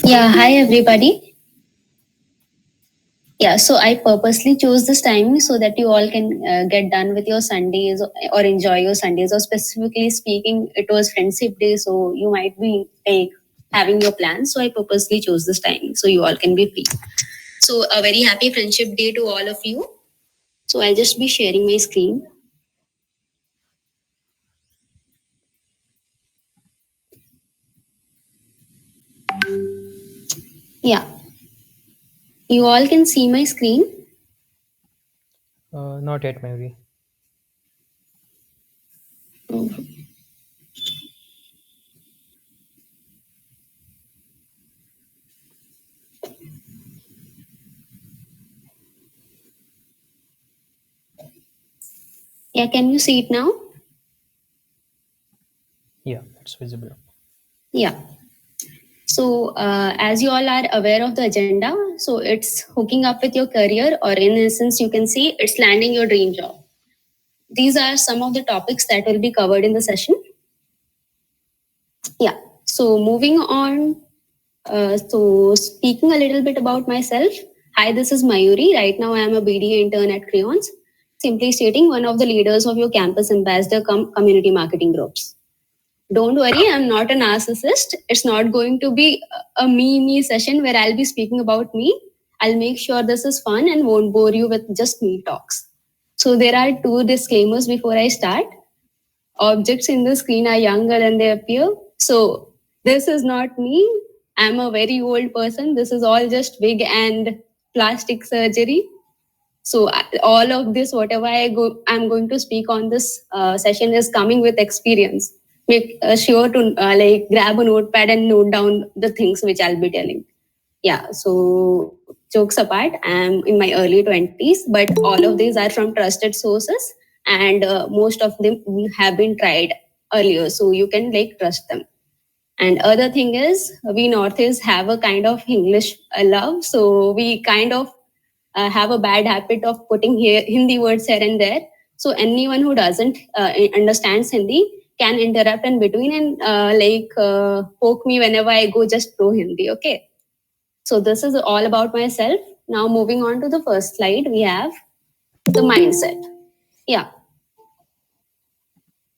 Yeah, hi everybody. Yeah, so I purposely chose this timing so that you all can get done with your Sundays or enjoy your Sundays. Or specifically speaking, it was Friendship Day, so you might be like having your plans. So I purposely chose this timing so you all can be free. So a very happy Friendship Day to all of you. So I'll just be sharing my screen. Yeah, you all can see my screen. Not yet, maybe. Yeah, can you see it now? Yeah, it's visible. Yeah. So, as you all are aware of the agenda, so it's hooking up with your career, or in essence, you can see it's landing your dream job. These are some of the topics that will be covered in the session. Yeah. So, moving on. So, speaking a little bit about myself. Hi, this is Mayuri. Right now, I am a BD intern at Crayons. Simply stating, one of the leaders of your campus ambassador community marketing groups. Don't worry, I'm not a narcissist. It's not going to be a me session where I'll be speaking about me. I'll make sure this is fun and won't bore you with just me talks. So there are two disclaimers before I start. Objects in the screen are younger than they appear. So this is not me. I'm a very old person. This is all just wig and plastic surgery. So all of this, whatever I'm going to speak on this session is coming with experience. Make sure to like grab a notepad and note down the things which I'll be telling. Yeah. So jokes apart, I'm in my early 20s, but all of these are from trusted sources, and most of them have been tried earlier, so you can like trust them. And other thing is, we Northeast have a kind of English love, so we kind of have a bad habit of putting Hindi words here and there. So anyone who doesn't understands Hindi can interrupt in between and poke me whenever I go just pro Hindi. Okay. So this is all about myself. Now moving on to the first slide, we have the mindset. Yeah.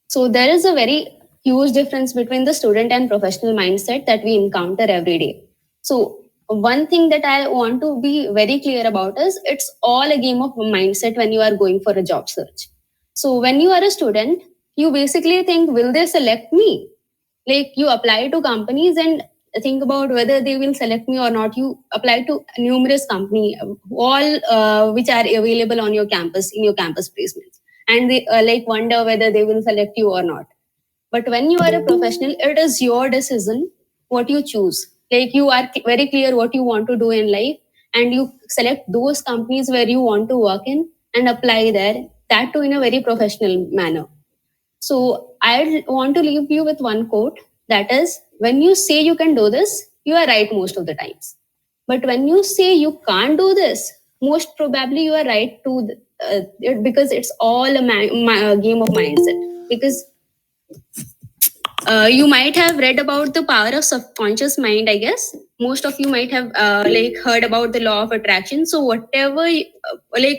So there is a very huge difference between the student and professional mindset that we encounter every day. So one thing that I want to be very clear about is it's all a game of mindset when you are going for a job search. So when you are a student, you basically think, will they select me? Like you apply to companies and think about whether they will select me or not. You apply to numerous company, all which are available on your campus in your campus placements, and they like wonder whether they will select you or not. But when you are a professional, it is your decision what you choose. Like you are very clear what you want to do in life, and you select those companies where you want to work in and apply there. That too in a very professional manner. So I want to leave you with one quote, that is, when you say you can do this, you are right most of the times. But when you say you can't do this, most probably you are right too, because it's all a game of mindset. Because you might have read about the power of subconscious mind, I guess. Most of you might have heard about the law of attraction. So whatever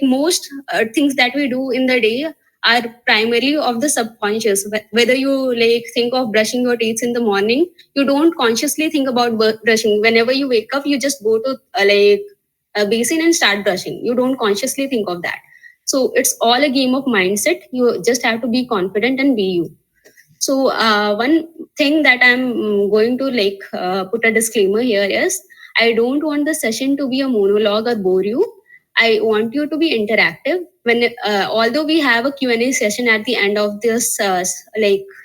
most things that we do in the day are primarily of the subconscious. Whether you like think of brushing your teeth in the morning, you don't consciously think about brushing. Whenever you wake up, you just go to a basin and start brushing. You don't consciously think of that. So it's all a game of mindset. You just have to be confident and be you. So one thing that I'm going to put a disclaimer here is, I don't want the session to be a monologue or bore you. I want you to be interactive. When although we have a Q&A session at the end of this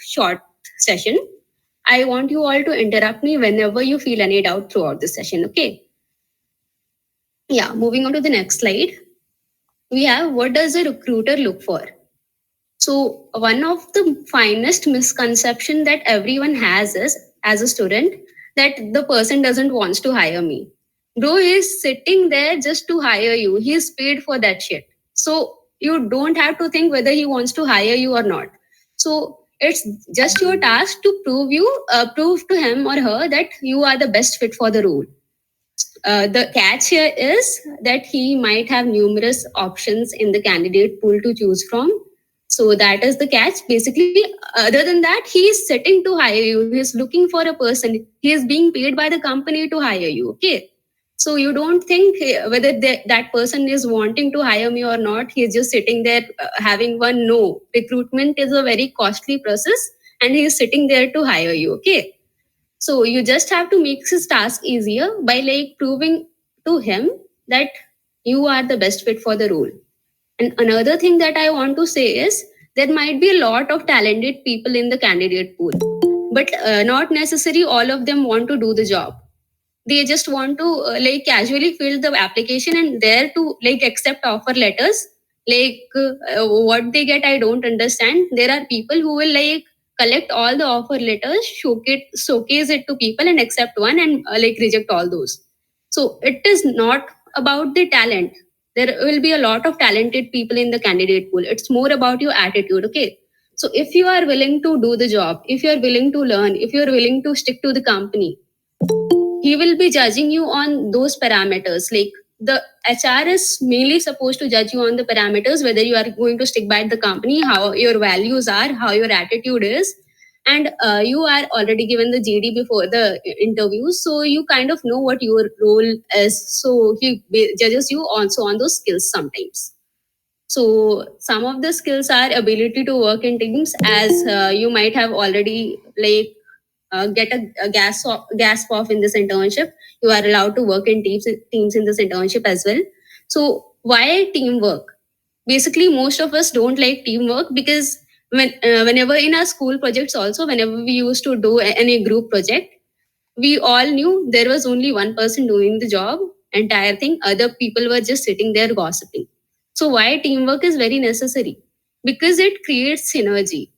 short session, I want you all to interrupt me whenever you feel any doubt throughout the session. Okay. Yeah. Moving on to the next slide, we have, what does a recruiter look for? So one of the finest misconception that everyone has is, as a student, that the person doesn't wants to hire me. Bro, he's sitting there just to hire you. He's paid for that shit. So you don't have to think whether he wants to hire you or not. So it's just your task to prove to him or her that you are the best fit for the role. The catch here is that he might have numerous options in the candidate pool to choose from. So that is the catch. Basically, other than that, he is sitting to hire you. He is looking for a person. He is being paid by the company to hire you. Okay. So you don't think whether that person is wanting to hire me or not. He is just sitting there having one. No, recruitment is a very costly process, and he is sitting there to hire you. Okay. So you just have to make his task easier by like proving to him that you are the best fit for the role. And another thing that I want to say is there might be a lot of talented people in the candidate pool, but not necessarily all of them want to do the job. They just want to like casually fill the application and there to like accept offer letters. Like what they get, I don't understand. There are people who will like collect all the offer letters, showcase it to people and accept one and like reject all those. So it is not about the talent. There will be a lot of talented people in the candidate pool. It's more about your attitude. Okay. So if you are willing to do the job, if you are willing to learn, if you are willing to stick to the company, he will be judging you on those parameters. Like the HR is mainly supposed to judge you on the parameters, whether you are going to stick by the company, how your values are, how your attitude is. And you are already given the JD before the interview, so you kind of know what your role is. So he judges you also on those skills sometimes. So some of the skills are ability to work in teams, as you might have already like get a gasp off in this internship. You are allowed to work in teams in this internship as well. So why teamwork? Basically, most of us don't like teamwork because whenever in our school projects also, whenever we used to do any group project, we all knew there was only one person doing the job, entire thing. Other people were just sitting there gossiping. So why teamwork is very necessary? Because it creates synergy.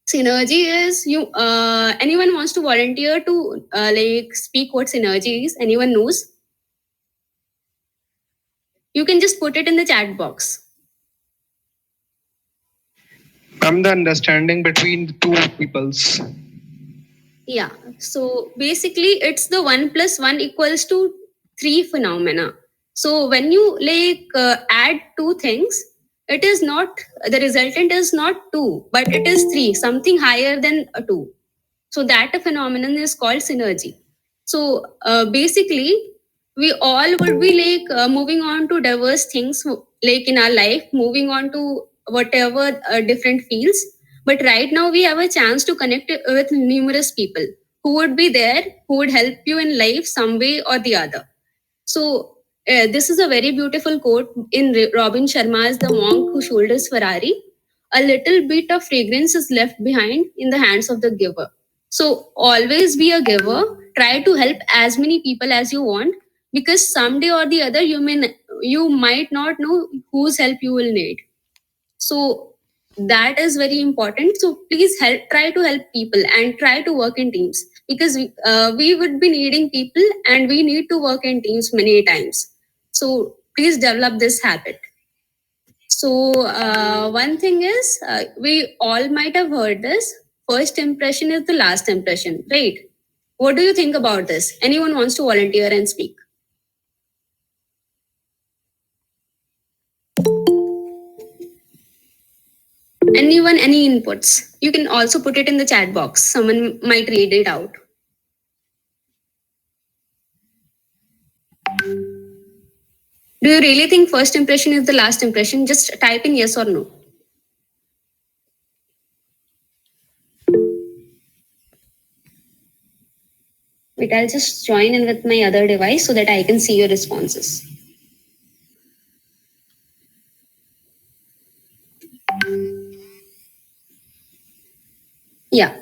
Synergy is you. Anyone wants to volunteer to like speak what synergy is? Anyone knows? You can just put it in the chat box. Come the understanding between the two peoples. Yeah. So basically, it's the 1+1 = 3 phenomena. So when you like add two things, it is not the resultant is not 2, but it is 3, something higher than a 2. So that phenomenon is called synergy. So basically, we all would be like moving on to diverse things like in our life, moving on to whatever different fields. But right now, we have a chance to connect with numerous people who would be there, who would help you in life some way or the other. So this is a very beautiful quote in Robin Sharma's The Monk Who Sold His Ferrari. A little bit of fragrance is left behind in the hands of the giver. So always be a giver. Try to help as many people as you want, because someday or the other you might not know whose help you will need. So that is very important. So please try to help people and try to work in teams, because we would be needing people and we need to work in teams many times. So please develop this habit. So one thing is we all might have heard this: first impression is the last impression, right? What do you think about this? Anyone wants to volunteer and speak? Anyone, any inputs? You can also put it in the chat box. Someone might read it out. Do you really think first impression is the last impression? Just type in yes or no. Wait, I'll just join in with my other device so that I can see your responses. Yeah.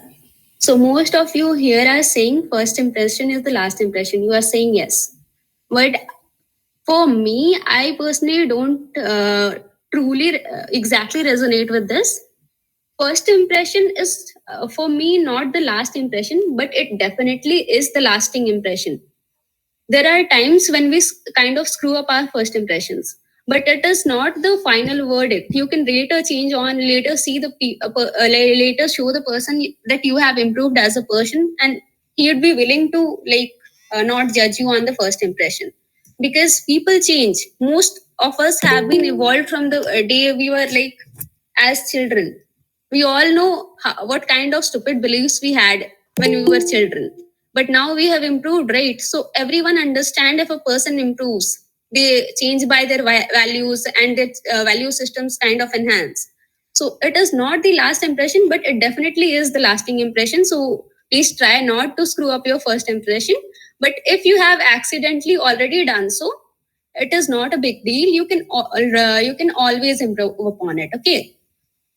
So most of you here are saying first impression is the last impression. You are saying yes. But for me, I personally don't truly exactly resonate with this. First impression is for me not the last impression, but it definitely is the lasting impression. There are times when we kind of screw up our first impressions, but it is not the final verdict. You can later change on, later see later show the person that you have improved as a person, and he would be willing to not judge you on the first impression, because people change. Most of us have been evolved from the day we were as children. We all know what kind of stupid beliefs we had when we were children, but now we have improved, right? So everyone understand if a person improves, they change by their values, and their value systems kind of enhance. So it is not the last impression, but it definitely is the lasting impression. So please try not to screw up your first impression. But if you have accidentally already done so, it is not a big deal. You can always improve upon it. Okay.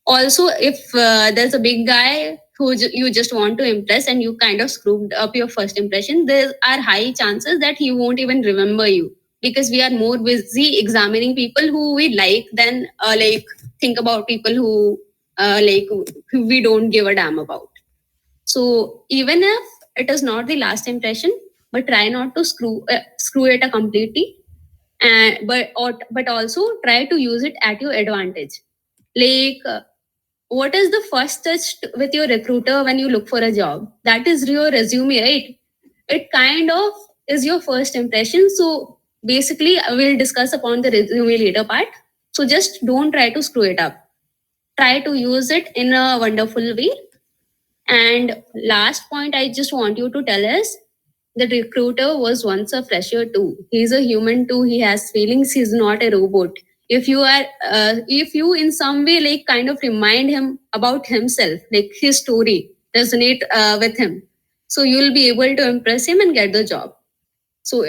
Also, if there's a big guy who you just want to impress and you kind of screwed up your first impression, there are high chances that he won't even remember you, because we are more busy examining people who we like than think about people who who we don't give a damn about. So even if it is not the last impression, but try not to screw it up completely, and but also try to use it at your advantage. What is the first touch with your recruiter when you look for a job? That is your resume, right? It kind of is your first impression. So basically, we'll discuss upon the resume later part. So just don't try to screw it up. Try to use it in a wonderful way. And last point I just want you to tell is, the recruiter was once a fresher too. He's a human too. He has feelings. He's not a robot. If you in some way kind of remind him about himself, like his story, resonate with him, so you'll be able to impress him and get the job. So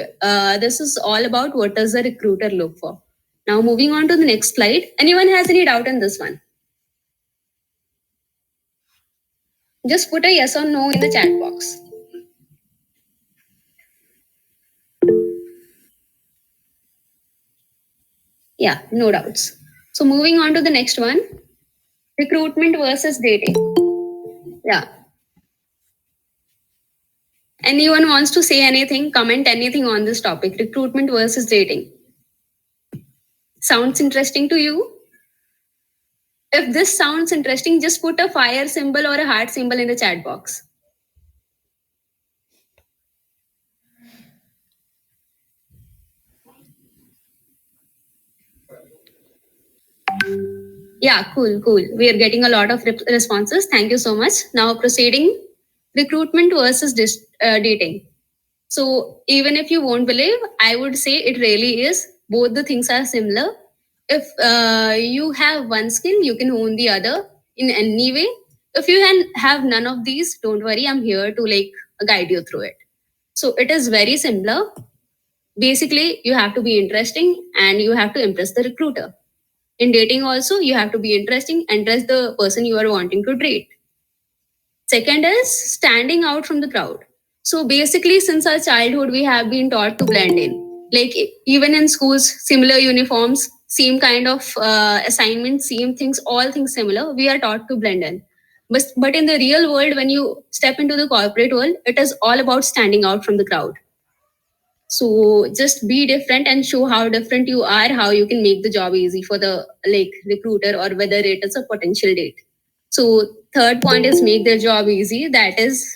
this is all about what does the recruiter look for. Now moving on to the next slide. Anyone has any doubt in this one? Just put a yes or no in the chat box. Yeah, no doubts. So moving on to the next one, recruitment versus dating. Yeah. Anyone wants to say anything, comment anything on this topic, recruitment versus dating? Sounds interesting to you? If this sounds interesting, just put a fire symbol or a heart symbol in the chat box. Yeah, cool. We are getting a lot of responses. Thank you so much. Now proceeding, recruitment versus dating. So even if you won't believe, I would say it really is. Both the things are similar. If you have one skill, you can own the other in any way. If you have none of these, don't worry. I'm here to guide you through it. So it is very similar. Basically, you have to be interesting and you have to impress the recruiter. In dating also, you have to be interesting and impress the person you are wanting to date. Second is standing out from the crowd. So basically, since our childhood, we have been taught to blend in. Like even in schools, similar uniforms, same kind of assignments, same things, all things similar. We are taught to blend in. But in the real world, when you step into the corporate world, it is all about standing out from the crowd. So just be different and show how different you are, how you can make the job easy for the recruiter or whether it is a potential date. So third point is make their job easy. That is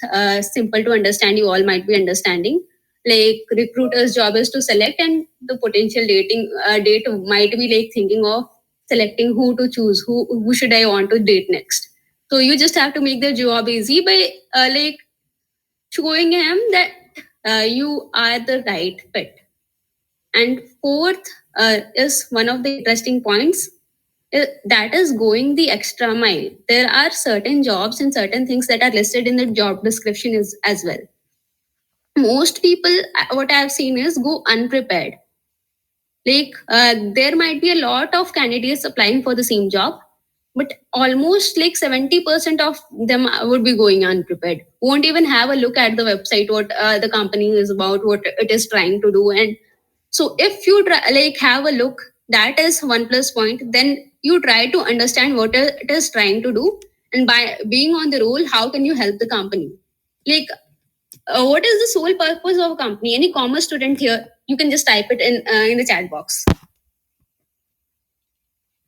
simple to understand. You all might be understanding. Like recruiter's job is to select, and the potential date might be thinking of selecting who to choose, who should I want to date next. So you just have to make their job easy by showing him that you are the right fit. And fourth is one of the interesting points, that is going the extra mile. There are certain jobs and certain things that are listed in the job description as well. Most people, what I've seen is go unprepared. There might be a lot of candidates applying for the same job, but almost 70% of them would be going unprepared, won't even have a look at the website, what the company is about, what it is trying to do. And so if you have a look, that is one plus point. Then you try to understand what it is trying to do, and by being on the role, how can you help the company? What is the sole purpose of a company? Any commerce student here, you can just type it in the chat box.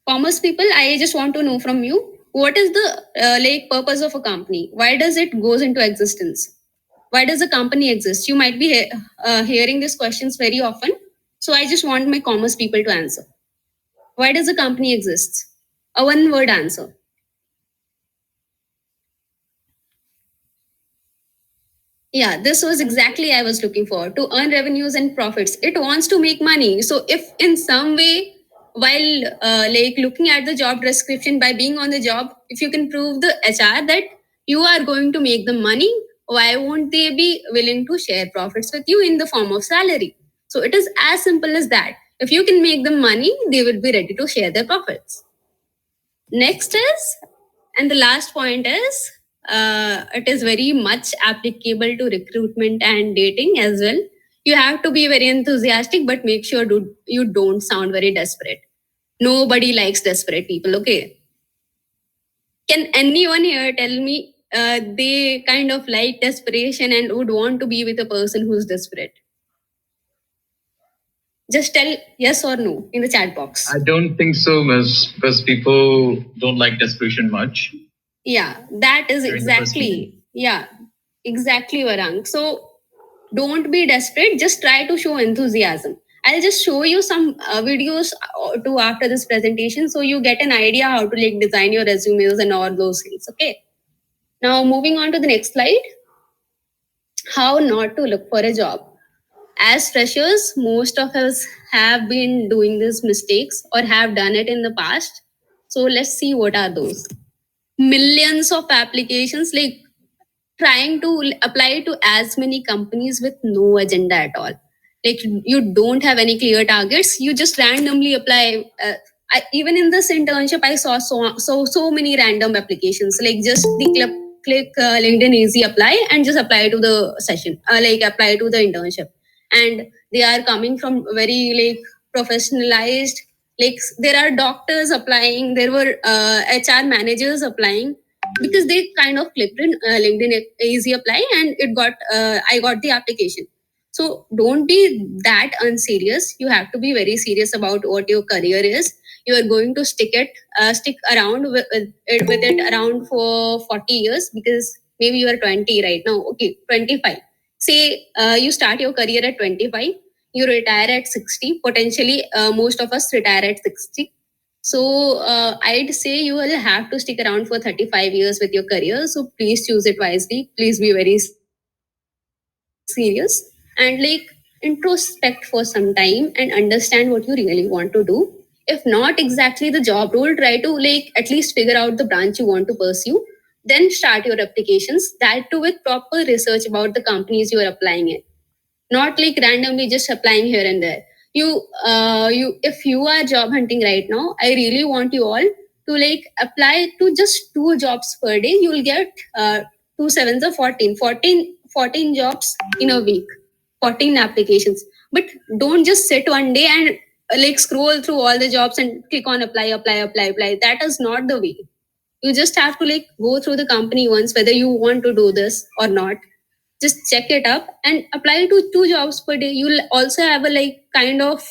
commerce people, I just want to know from you, what is the like purpose of a company? Why does it goes into existence? Why does a company exist? You might be hearing these questions very often. So I just want my commerce people to answer. Why does a company exist? A one word answer. Yeah, this was exactly I was looking for, to earn revenues and profits. It wants to make money. So if in some way, while like looking at the job description, by being on the job, if you can prove the HR that you are going to make the money, why won't they be willing to share profits with you in the form of salary? So it is as simple as that. If you can make them money, they will be ready to share their profits. Next is, and the last point is, it is very much applicable to recruitment and dating as well. You have to be very enthusiastic, but make sure you don't sound very desperate. Nobody likes desperate people, okay? Can anyone here tell me they kind of like desperation and would want to be with a person who's desperate? Just tell yes or no in the chat box. I don't think so, Miss, because people don't like desperation much. Yeah, that is During the first exactly. Yeah, exactly, Varang. So don't be desperate. Just try to show enthusiasm. I'll just show you some videos to after this presentation, so you get an idea how to like design your resumes and all those things. Okay. Now moving on to the next slide. How not to look for a job. As freshers, most of us have been doing these mistakes or have done it in the past. So let's see what are those. Millions of applications, like trying to apply to as many companies with no agenda at all. Like you don't have any clear targets, you just randomly apply. Even in this internship, I saw so many random applications. Like just click LinkedIn Easy Apply and just apply to the session, like apply to the internship. And they are coming from very like professionalized. Like there are doctors applying, there were HR managers applying, because they kind of clicked in LinkedIn Easy Apply and it got I got the application. So don't be that unserious. You have to be very serious about what your career is. You are going to stick around with it around for 40 years, because maybe you are 20 right now. Okay, 25. Say you start your career at 25, you retire at 60. Potentially, most of us retire at 60. So I'd say you will have to stick around for 35 years with your career. So please choose it wisely. Please be very serious and like introspect for some time and understand what you really want to do. If not exactly the job role, try to like at least figure out the branch you want to pursue. Then start your applications. That too with proper research about the companies you are applying in, not like randomly just applying here and there. You if you are job hunting right now, I really want you all to like apply to just 2 jobs per day. You will get 2 sevens or 14 jobs in a week, 14 applications. But don't just sit one day and like scroll through all the jobs and click on apply. That is not the way. You just have to like go through the company once, whether you want to do this or not. Just check it up and apply to 2 jobs per day. You'll also have a like kind of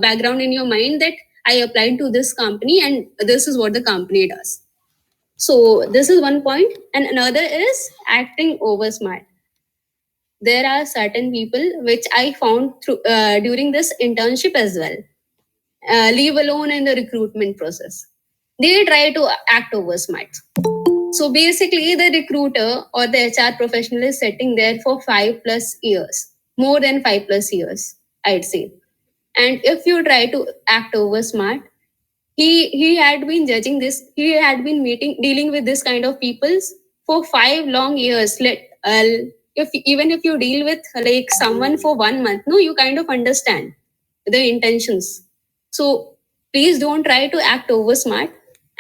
background in your mind that I applied to this company and this is what the company does. So this is one point. And another is acting over smart. There are certain people which I found through during this internship as well, leave alone in the recruitment process. They try to act over smart. So basically, the recruiter or the HR professional is sitting there for 5+ years, more than 5+ years, I'd say. And if you try to act over smart, he had been judging this. He had been dealing with this kind of peoples for 5 long years. If even if you deal with like someone for 1 month, no, you kind of understand the intentions. So please don't try to act over smart.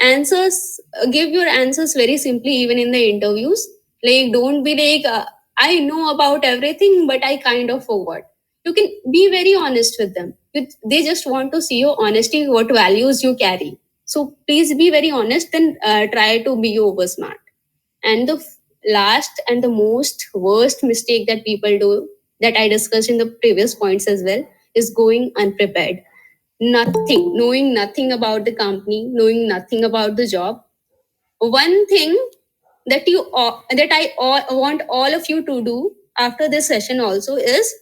Answers, give your answers very simply, even in the interviews. Like don't be like I know about everything, but I kind of forgot. You can be very honest with them. They just want to see your honesty, what values you carry. So please be very honest and try to be over smart. And the last and the most worst mistake that people do, that I discussed in the previous points as well, is going unprepared. knowing nothing about the company, knowing nothing about the job, one thing that I want all of you to do after this session also is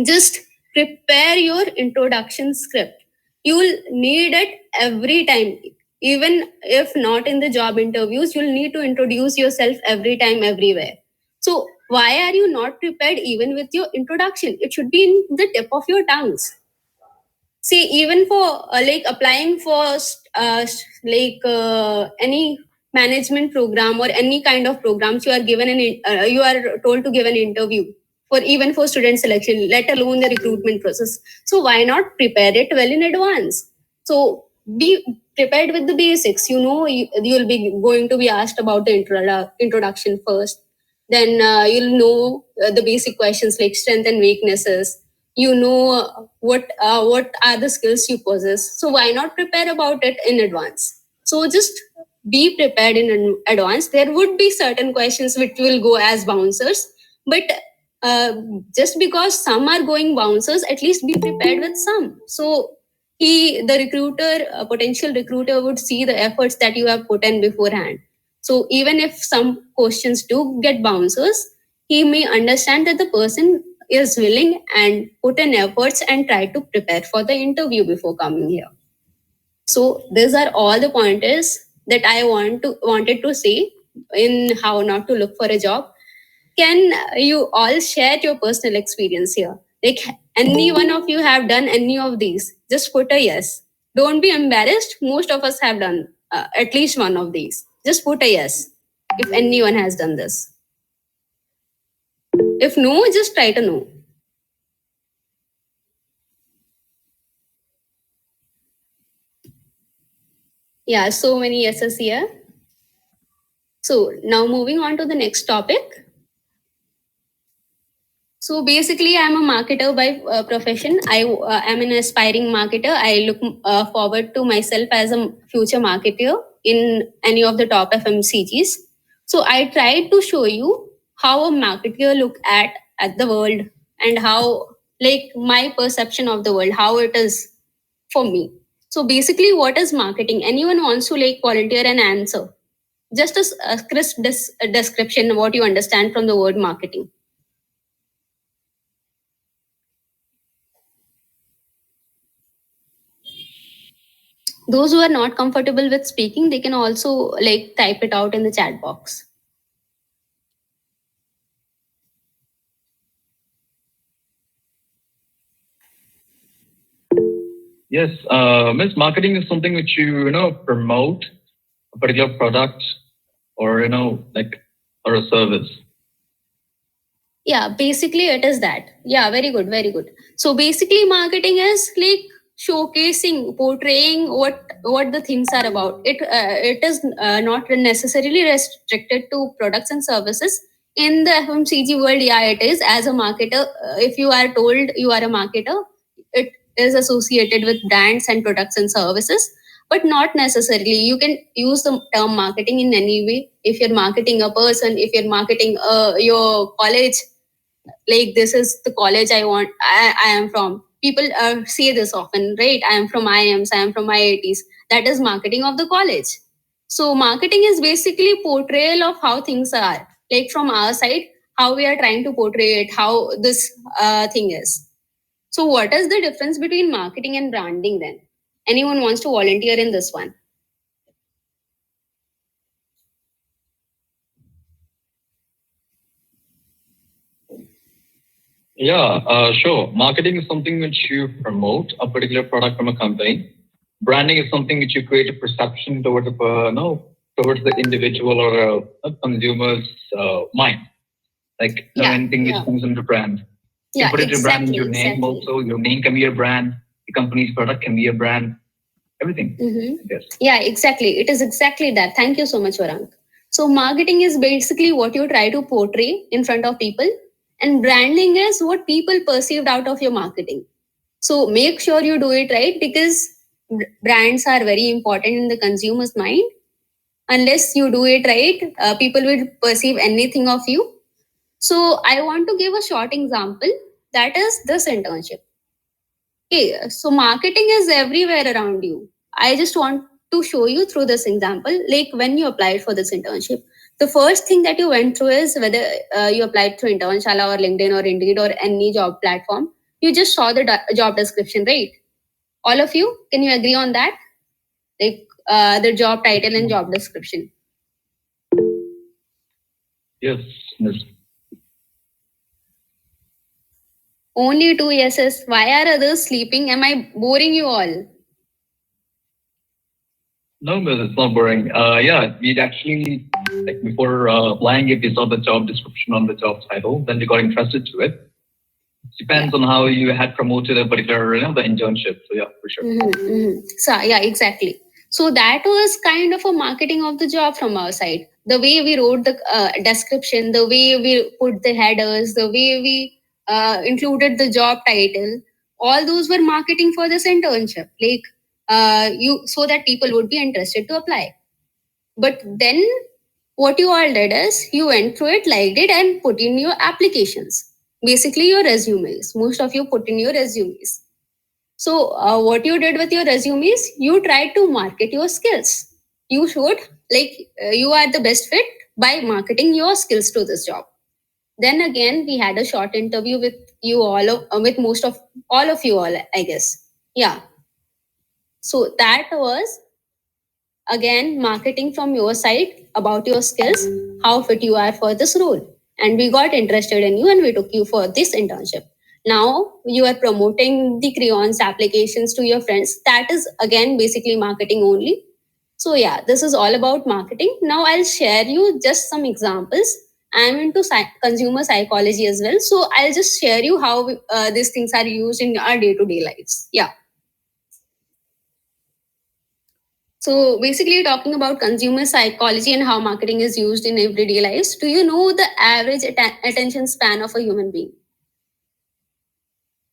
just prepare your introduction script. You will need it every time. Even if not in the job interviews, you'll need to introduce yourself every time, everywhere. So why are you not prepared even with your introduction? It should be in the tip of your tongues. See, even for like applying for any management program or any kind of programs, you are given you are told to give an interview for even for student selection, let alone the recruitment process. So why not prepare it well in advance? So be prepared with the basics. You'll be going to be asked about the introduction first. Then you'll know the basic questions like strength and weaknesses. What are the skills you possess. So why not prepare about it in advance? So just be prepared in advance. There would be certain questions which will go as bouncers, but just because some are going bouncers, at least be prepared with some. So the recruiter, a potential recruiter, would see the efforts that you have put in beforehand. So even if some questions do get bouncers, he may understand that the person is willing and put in efforts and try to prepare for the interview before coming here. So these are all the pointers that I wanted to say in how not to look for a job. Can you all share your personal experience here? Like, any one of you have done any of these? Just put a yes. Don't be embarrassed. Most of us have done at least one of these. Just put a yes if anyone has done this. If no, just try to know. Yeah, so many yeses here. So now moving on to the next topic. So basically, I'm a marketer by profession. I am an aspiring marketer. I look forward to myself as a future marketer in any of the top FMCGs. So I tried to show you how a marketer look at the world and how, like, my perception of the world, how it is for me. So basically, what is marketing? Anyone wants to like volunteer and answer? Just a crisp description of what you understand from the word marketing. Those who are not comfortable with speaking, they can also like type it out in the chat box. Yes, Miss, marketing is something which you promote a particular product or or a service. Yeah, basically it is that. Yeah, very good, very good. So basically marketing is like showcasing, portraying what the things are about. It is not necessarily restricted to products and services. In the FMCG world, yeah, it is. As a marketer, if you are told you are a marketer, it is associated with brands and products and services, but not necessarily. You can use the term marketing in any way. If you're marketing a person, if you're marketing your college, like, this is the college I am from. People say this often, right? I am from IIMs, I am from IITs. That is marketing of the college. So marketing is basically portrayal of how things are, like from our side, how we are trying to portray it, how this thing is. So what is the difference between marketing and branding then? Anyone wants to volunteer in this one? Yeah, sure. Marketing is something which you promote a particular product from a company. Branding is something which you create a perception towards towards the individual or a consumer's mind. Like anything which comes into brand. You put it your brand in your name also. Your name can be a brand. The company's product can be a brand. Everything. Yes. Yeah, exactly. It is exactly that. Thank you so much, Varank. So marketing is basically what you try to portray in front of people, and branding is what people perceived out of your marketing. So make sure you do it right, because brands are very important in the consumer's mind. Unless you do it right, people will perceive anything of you. So I want to give a short example, that is this internship. Okay, so marketing is everywhere around you. I just want to show you through this example, like when you applied for this internship. The first thing that you went through is whether you applied through Internshala or LinkedIn or Indeed or any job platform. You just saw the job description, right? All of you, can you agree on that? Like the job title and job description. Yes, Miss. Only 2 yeses. Why are others sleeping? Am I boring you all? No, Miss, it's not boring. Yeah, we'd actually, like before applying, if we saw the job description on the job title, then we got interested to it. Depends on how you had promoted a particular, the internship. So yeah, for sure. So yeah, exactly. So that was kind of a marketing of the job from our side. The way we wrote the description, the way we put the headers, the way we included the job title, all those were marketing for this internship. Like you, so that people would be interested to apply. But then what you all did is you went through it, liked it, and put in your applications. Basically, your resumes. Most of you put in your resumes. So, what you did with your resumes, you tried to market your skills. You showed like you are the best fit by marketing your skills to this job. Then again, we had a short interview with you all, with most of all of you all, I guess. Yeah. So that was again marketing from your side about your skills, how fit you are for this role. And we got interested in you and we took you for this internship. Now you are promoting the Crayons applications to your friends. That is again basically marketing only. So yeah, this is all about marketing. Now I'll share you just some examples. I'm into consumer psychology as well. So I'll just share you how these things are used in our day-to-day lives. Yeah. So basically talking about consumer psychology and how marketing is used in everyday lives. Do you know the average attention span of a human being?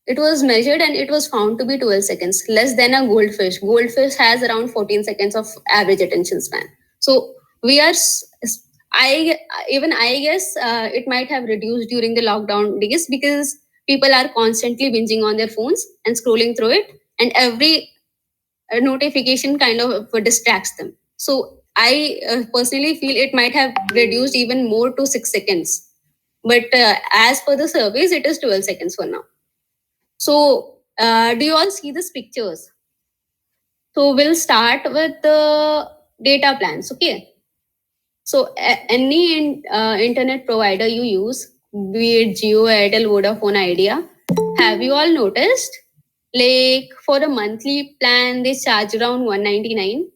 It was measured and it was found to be 12 seconds, less than a goldfish. Goldfish has around 14 seconds of average attention span. So we are, I guess it might have reduced during the lockdown days because people are constantly binging on their phones and scrolling through it, and every a notification kind of distracts them. So I personally feel it might have reduced even more to 6 seconds. But as per the surveys, it is 12 seconds for now. So do you all see these pictures? So we'll start with the data plans. Okay. So any internet provider you use, be it Jio, Airtel, Vodafone, Idea, have you all noticed? Like for a monthly plan, they charge around 199.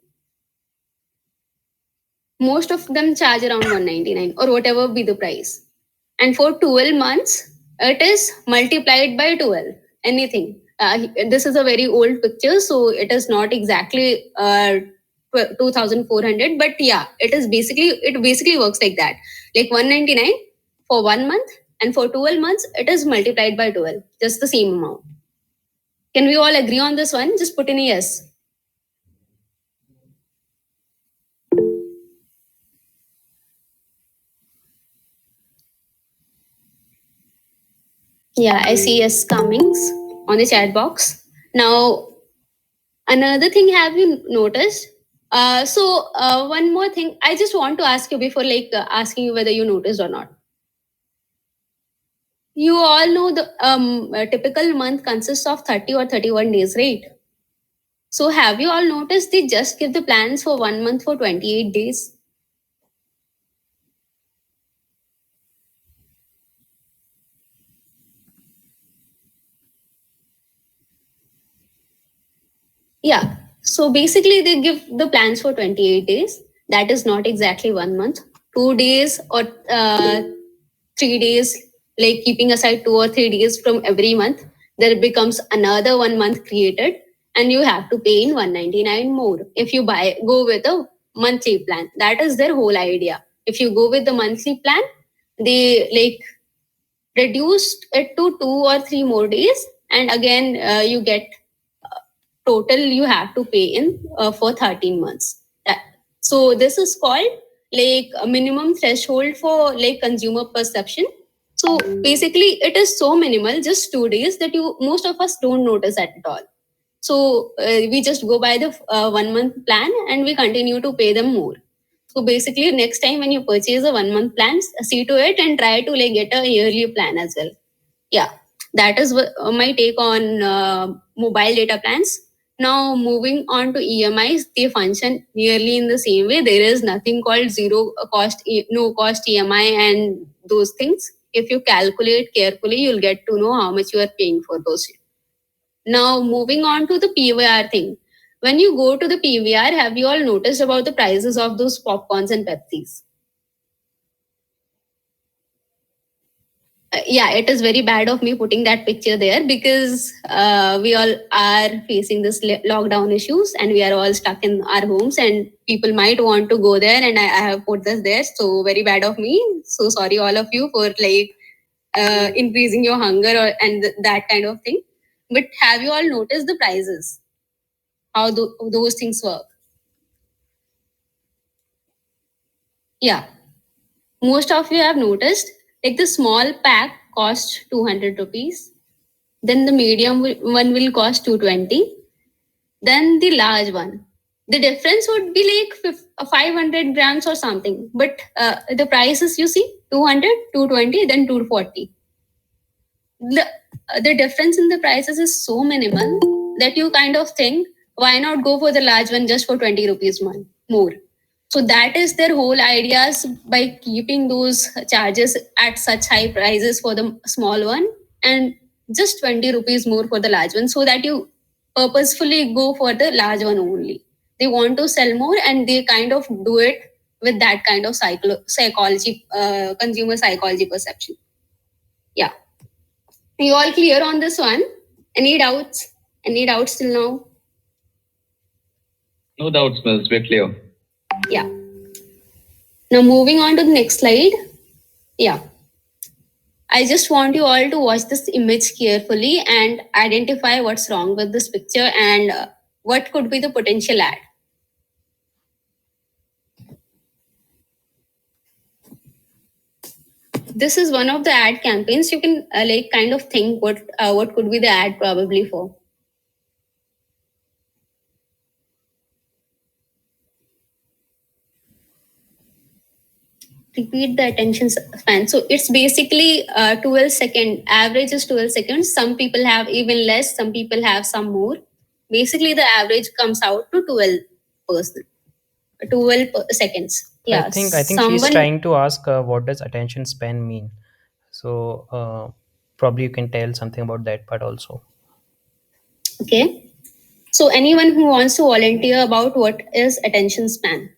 Most of them charge around 199 or whatever be the price. And for 12 months, it is multiplied by 12. Anything. This is a very old picture, so it is not exactly 2,400, but yeah, it basically works like that. Like 199 for 1 month, and for 12 months, it is multiplied by 12, just the same amount. Can we all agree on this one? Just put in a yes. Yeah, I see yes Cummings on the chat box. Now, another thing have you noticed? One more thing, I just want to ask you before asking you whether you noticed or not. You all know the a typical month consists of 30 or 31 days, right? So have you all noticed they just give the plans for 1 month for 28 days? Yeah. So basically, they give the plans for 28 days. That is not exactly 1 month. 2 days or 3 days, like keeping aside 2 or 3 days from every month, there becomes another 1 month created, and you have to pay in 199 more if you go with a monthly plan. That is their whole idea. If you go with the monthly plan, they like reduced it to 2 or 3 more days, and again you get total you have to pay in for 13 months. So this is called like a minimum threshold for like consumer perception. So basically, it is so minimal, just 2 days, that most of us don't notice at all. So we just go by the 1 month plan and we continue to pay them more. So basically, next time when you purchase a 1 month plan, see to it and try to like get a yearly plan as well. Yeah, that is my take on mobile data plans. Now moving on to EMIs, they function nearly in the same way. There is nothing called zero cost, no cost EMI and those things. If you calculate carefully, you'll get to know how much you are paying for those. Now moving on to the PVR thing. When you go to the PVR, have you all noticed about the prices of those popcorns and Pepsis? Yeah, it is very bad of me putting that picture there because we all are facing this lockdown issues and we are all stuck in our homes and people might want to go there and I have put this there. So very bad of me. So sorry all of you for like increasing your hunger and that kind of thing. But have you all noticed the prices? How those things work? Yeah, most of you have noticed like the small pack costs 200 rupees, then the medium one will cost 220, then the large one. The difference would be like 500 grams or something, but the prices you see 200, 220, then 240. The difference in the prices is so minimal that you kind of think, why not go for the large one just for 20 rupees more? So that is their whole ideas by keeping those charges at such high prices for the small one and just 20 rupees more for the large one, so that you purposefully go for the large one only. They want to sell more and they kind of do it with that kind of psychology, consumer psychology perception. Yeah. You all clear on this one? Any doubts? Any doubts till now? No doubts, Miss. We're clear. Yeah. Now moving on to the next slide. Yeah. I just want you all to watch this image carefully and identify what's wrong with this picture and what could be the potential ad. This is one of the ad campaigns. You can like kind of think what could be the ad probably for. Repeat the attention span. So it's basically 12 second. Average is 12 seconds. Some people have even less. Some people have some more. Basically, the average comes out to 12 seconds. Yeah. I think she's trying to ask what does attention span mean. So probably you can tell something about that part also. Okay. So anyone who wants to volunteer about what is attention span?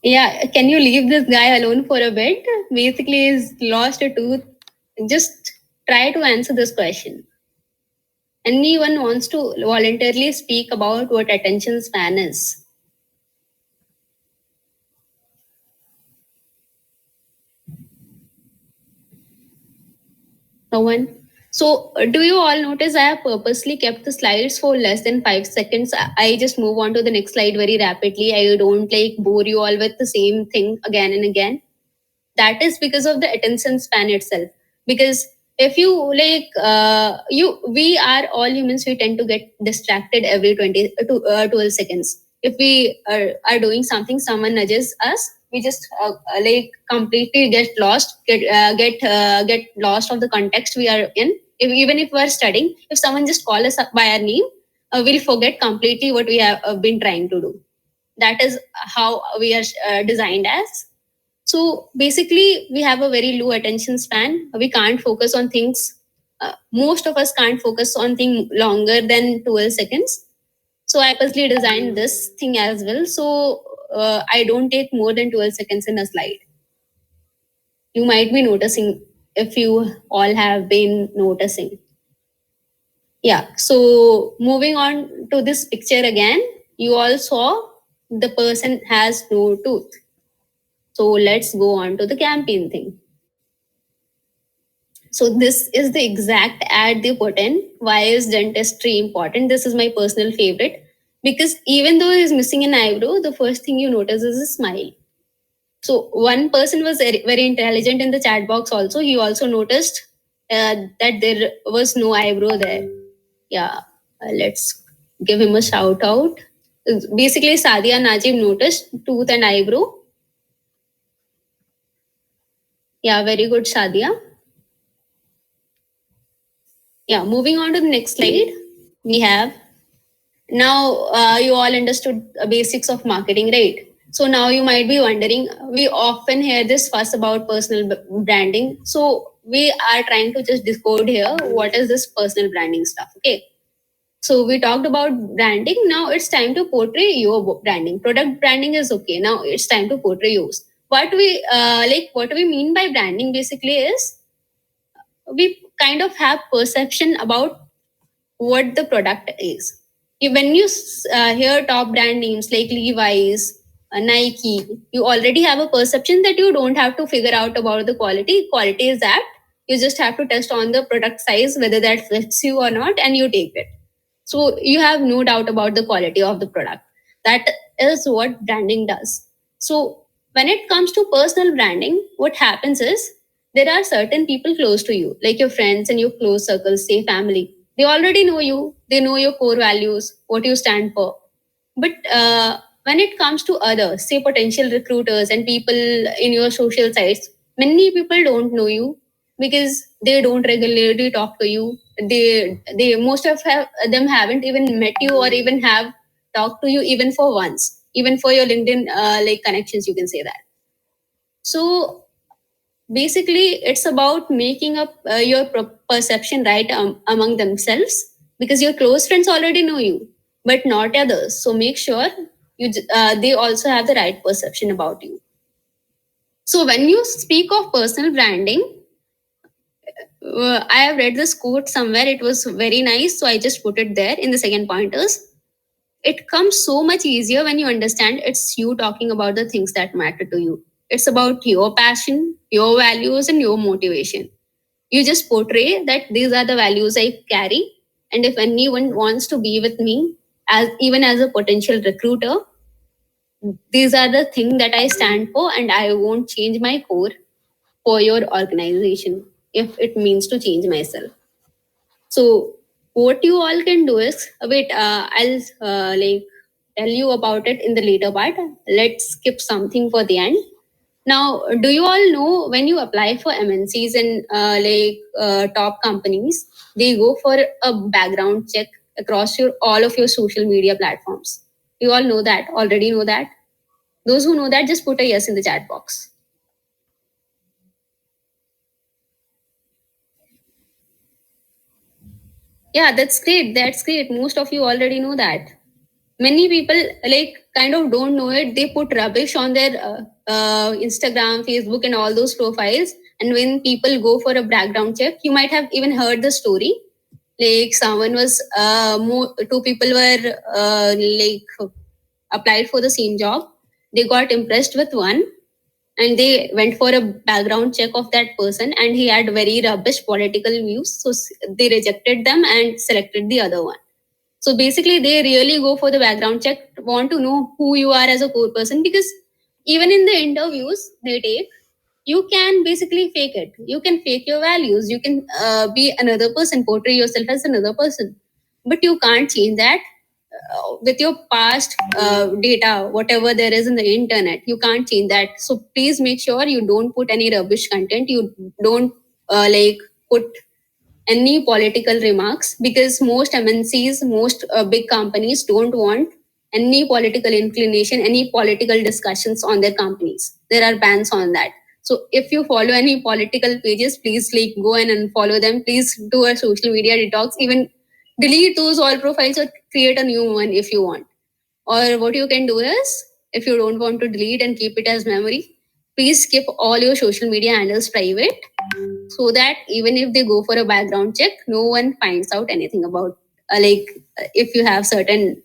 Yeah, can you leave this guy alone for a bit? Basically, he's lost a tooth. Just try to answer this question. Anyone wants to voluntarily speak about what attention span is? No one? So, do you all notice I have purposely kept the slides for less than 5 seconds? I just move on to the next slide very rapidly. I don't like bore you all with the same thing again and again. That is because of the attention span itself. Because if you like, we are all humans, we tend to get distracted every 12 seconds. If we are doing something, someone nudges us, we just like completely get lost, get lost of the context we are in. Even if we are studying, if someone just calls us up by our name, we'll forget completely what we have been trying to do. That is how we are designed as. So basically, we have a very low attention span. We can't focus on things. Most of us can't focus on things longer than 12 seconds. So I personally designed this thing as well. So I don't take more than 12 seconds in a slide. You might be noticing if you all have been noticing. Yeah, so moving on to this picture again, you all saw the person has no tooth. So let's go on to the campaign thing. So this is the exact ad they put in. Why is dentistry important? This is my personal favorite because even though he's missing an eyebrow, the first thing you notice is a smile. So one person was very intelligent in the chat box also. He also noticed that there was no eyebrow there. Yeah, let's give him a shout out. Basically, Sadia Najib noticed tooth and eyebrow. Yeah, very good, Sadia. Yeah, moving on to the next slide. We have now you all understood the basics of marketing, right? So now you might be wondering, we often hear this fuss about personal branding. So we are trying to just decode here what is this personal branding stuff, okay? So we talked about branding. Now it's time to portray your branding. Product branding is okay. Now it's time to portray yours. What we mean by branding basically is we kind of have perception about what the product is. When you hear top brand names like Levi's, Nike, you already have a perception that you don't have to figure out about the quality. Quality is that you just have to test on the product size whether that fits you or not, and you take it. So you have no doubt about the quality of the product. That is what branding does. So when it comes to personal branding, what happens is there are certain people close to you, like your friends and your close circles, say family. They already know you, they know your core values, what you stand for. But when it comes to others, say potential recruiters and people in your social sites, many people don't know you because they don't regularly talk to you. They most of them haven't even met you or even have talked to you even for once, even for your LinkedIn connections, you can say that. So basically it's about making up your perception right among themselves, because your close friends already know you but not others. So make sure they also have the right perception about you. So when you speak of personal branding, I have read this quote somewhere. It was very nice, so I just put it there in the second pointers. It comes so much easier when you understand it's you talking about the things that matter to you. It's about your passion, your values, and your motivation. You just portray that these are the values I carry, and if anyone wants to be with me, as even as a potential recruiter, these are the things that I stand for, and I won't change my core for your organization if it means to change myself. So what you all can do is wait. I'll tell you about it in the later part. Let's skip something for the end. Now, do you all know when you apply for MNCs and top companies, they go for a background check across all of your social media platforms? You all know that, already know that. Those who know that, just put a yes in the chat box. Yeah, that's great. That's great. Most of you already know that. Many people kind of don't know it. They put rubbish on their Instagram, Facebook, and all those profiles. And when people go for a background check, you might have even heard the story. Like someone was, two people were applied for the same job. They got impressed with one, and they went for a background check of that person, and he had very rubbish political views. So they rejected them and selected the other one. So basically, they really go for the background check, want to know who you are as a core person, because even in the interviews they take, you can basically fake it. You can fake your values. You can be another person, portray yourself as another person, but you can't change that with your past data, whatever there is in the internet. You can't change that. So please make sure you don't put any rubbish content. You don't put any political remarks, because most MNCs, most big companies don't want any political inclination, any political discussions on their companies. There are bans on that. So if you follow any political pages, please go and unfollow them. Please do a social media detox. Even delete those all profiles or create a new one if you want. Or what you can do is, if you don't want to delete and keep it as memory, please keep all your social media handles private, so that even if they go for a background check, no one finds out anything about if you have certain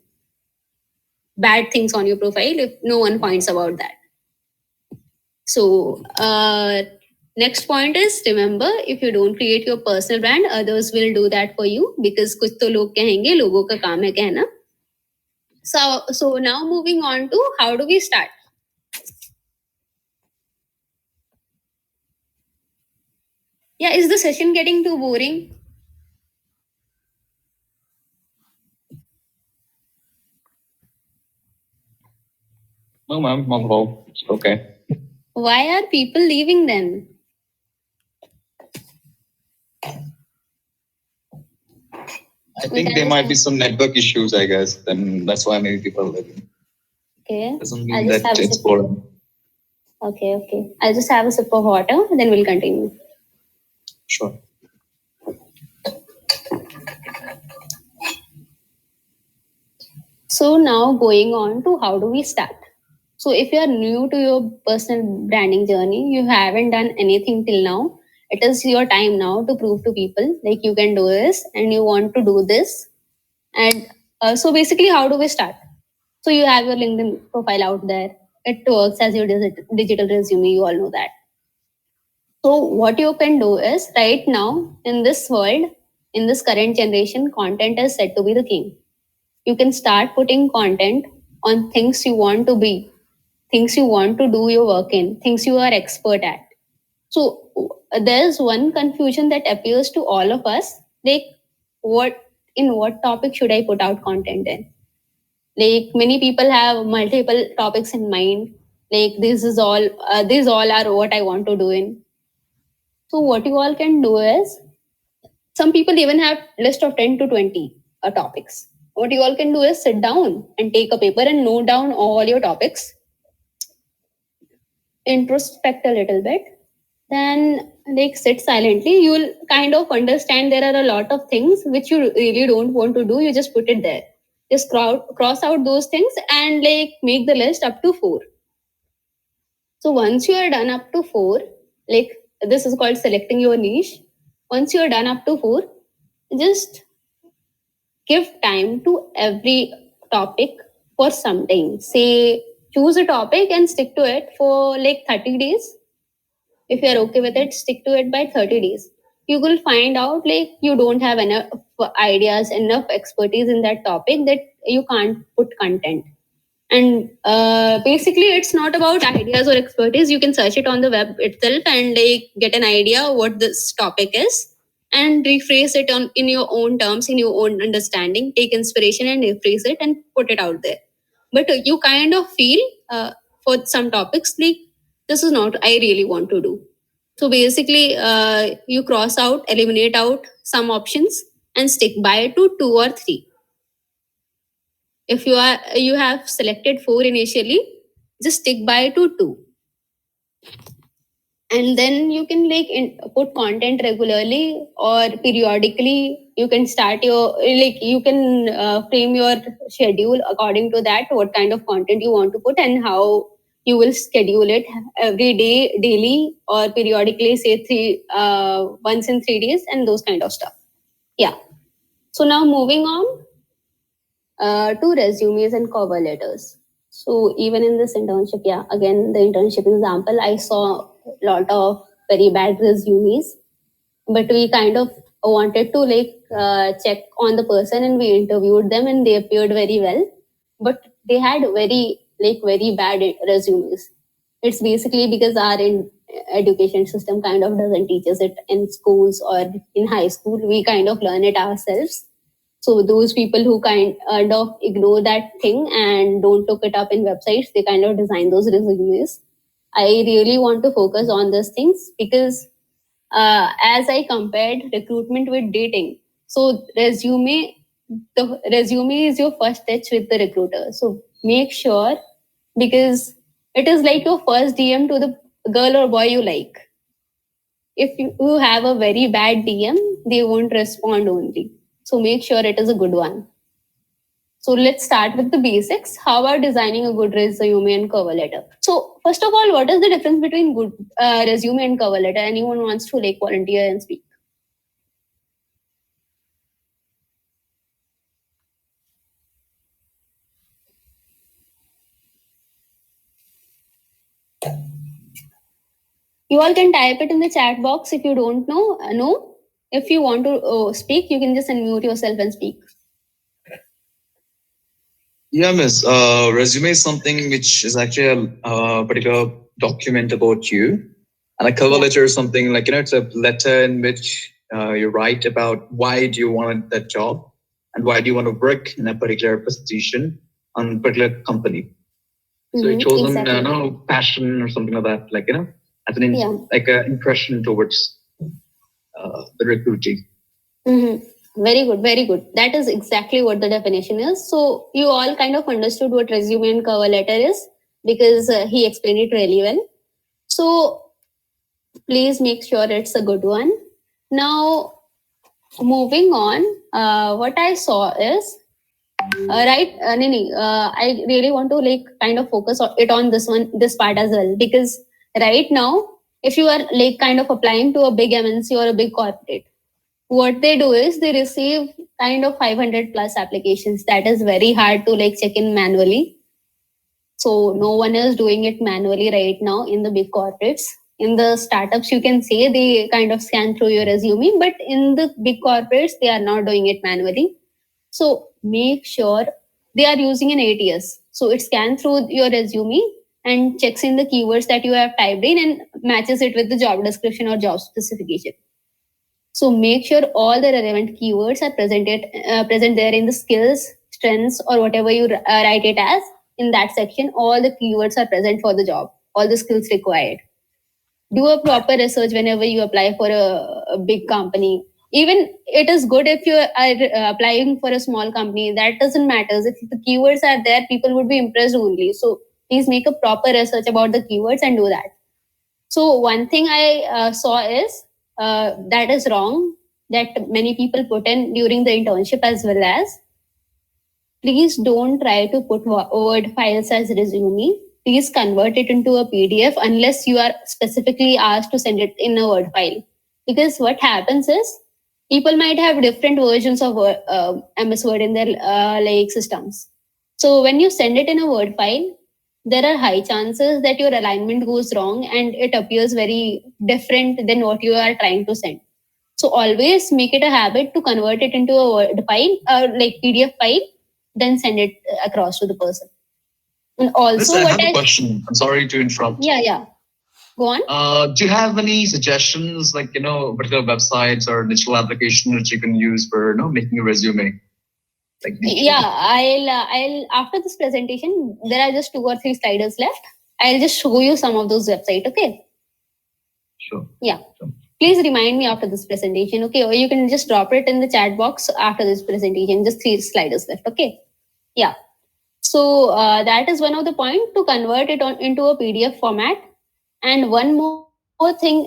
bad things on your profile, if no one finds about that. So next point is, remember, if you don't create your personal brand, others will do that for you, because kuch to log kahenge, logo ka kaam hai kehna. So now moving on to how do we start. Yeah, is the session getting too boring? No, ma'am, not at all. It's okay. Why are people leaving then? I think there might be some network issues, I guess. Then that's why maybe people are leaving. Okay. Doesn't mean that it's boring. Okay. I'll just have a sip of water, then we'll continue. Sure. So now going on to how do we start? So if you are new to your personal branding journey, you haven't done anything till now, it is your time now to prove to people like you can do this and you want to do this. And so basically, how do we start? So you have your LinkedIn profile out there. It works as your digital resume. You all know that. So what you can do is right now in this world, in this current generation, content is said to be the king. You can start putting content on things you want to be, things you want to do your work in, things you are expert at. So there's one confusion that appears to all of us, like what topic should I put out content in? Like many people have multiple topics in mind. Like these all are what I want to do in. So what you all can do is some people even have list of 10 to 20 topics. What you all can do is sit down and take a paper and note down all your topics, introspect a little bit, then like sit silently. You'll kind of understand there are a lot of things which you really don't want to do. You just put it there. Just cross out those things and like make the list up to 4. So once you are done up to 4, like this is called selecting your niche. Once you are done up to 4, just give time to every topic for some time. Say choose a topic and stick to it for like 30 days. If you're okay with it, stick to it by 30 days. You will find out like you don't have enough ideas, enough expertise in that topic that you can't put content. And basically, it's not about ideas or expertise. You can search it on the web itself and like get an idea what this topic is and rephrase it on in your own terms, in your own understanding. Take inspiration and rephrase it and put it out there. But you kind of feel for some topics like this is not I really want to do. So basically, you cross out, eliminate out some options and stick by to 2 or 3. If you have selected 4 initially, just stick by to 2, and then you can like put content regularly or periodically. You can start your like you can frame your schedule according to that, what kind of content you want to put and how you will schedule it every day, daily or periodically, say 3 once in 3 days and those kind of stuff. Yeah. So now moving on to resumes and cover letters. So even in this internship, yeah, again the internship example, I saw a lot of very bad resumes, but we kind of wanted to like check on the person and we interviewed them and they appeared very well, but they had very bad resumes. It's basically because our education system kind of doesn't teach us it in schools or in high school. We kind of learn it ourselves. So those people who kind of ignore that thing and don't look it up in websites, they kind of design those resumes. I really want to focus on those things because as I compared recruitment with dating, so the resume is your first touch with the recruiter. So make sure, because it is like your first DM to the girl or boy you like. If you have a very bad DM, they won't respond only. So make sure it is a good one. So let's start with the basics. How about designing a good resume and cover letter? So first of all, what is the difference between good resume and cover letter? Anyone wants to like volunteer and speak? You all can type it in the chat box if you don't know. No, if you want to speak, you can just unmute yourself and speak. Yeah, miss. Resume is something which is actually a particular document about you. And a cover Yeah. letter is something like, it's a letter in which you write about why do you want that job and why do you want to work in a particular position on a particular company. So it shows Exactly. passion or something like that, like, as an Yeah. like an impression towards the recruiting. Very good, very good. That is exactly what the definition is. So you all kind of understood what resume and cover letter is because he explained it really well. So please make sure it's a good one. Now, moving on, what I saw is right, Nini. I really want to like kind of focus it on this part as well, because right now, if you are like kind of applying to a big MNC or a big corporate, what they do is they receive kind of 500 plus applications. That is very hard to like check in manually. So no one is doing it manually right now in the big corporates. In the startups, you can say they kind of scan through your resume, but in the big corporates, they are not doing it manually. So make sure they are using an ATS. So it scans through your resume and checks in the keywords that you have typed in and matches it with the job description or job specification. So make sure all the relevant keywords are present there in the skills, strengths, or whatever you write it as. In that section, all the keywords are present for the job, all the skills required. Do a proper research whenever you apply for a big company. Even it is good if you are applying for a small company. That doesn't matter. If the keywords are there, people would be impressed only. So please make a proper research about the keywords and do that. So one thing I saw is that is wrong, that many people put in during the internship as well as, please don't try to put Word files as resume. Please convert it into a PDF unless you are specifically asked to send it in a Word file. Because what happens is people might have different versions of MS Word in their like systems. So when you send it in a Word file, there are high chances that your alignment goes wrong and it appears very different than what you are trying to send. So always make it a habit to convert it into a Word file or like PDF file, then send it across to the person. And also, I have a question. I'm sorry to interrupt. Yeah. Go on. Do you have any suggestions, like, particular websites or digital application that you can use for, making a resume? Like yeah, I'll after this presentation, there are just 2 or 3 sliders left. I'll just show you some of those websites. Okay. Sure. Yeah. Sure. Please remind me after this presentation. Okay. Or you can just drop it in the chat box after this presentation. Just 3 sliders left. Okay. Yeah. So that is one of the point, to convert it into a PDF format. And one more thing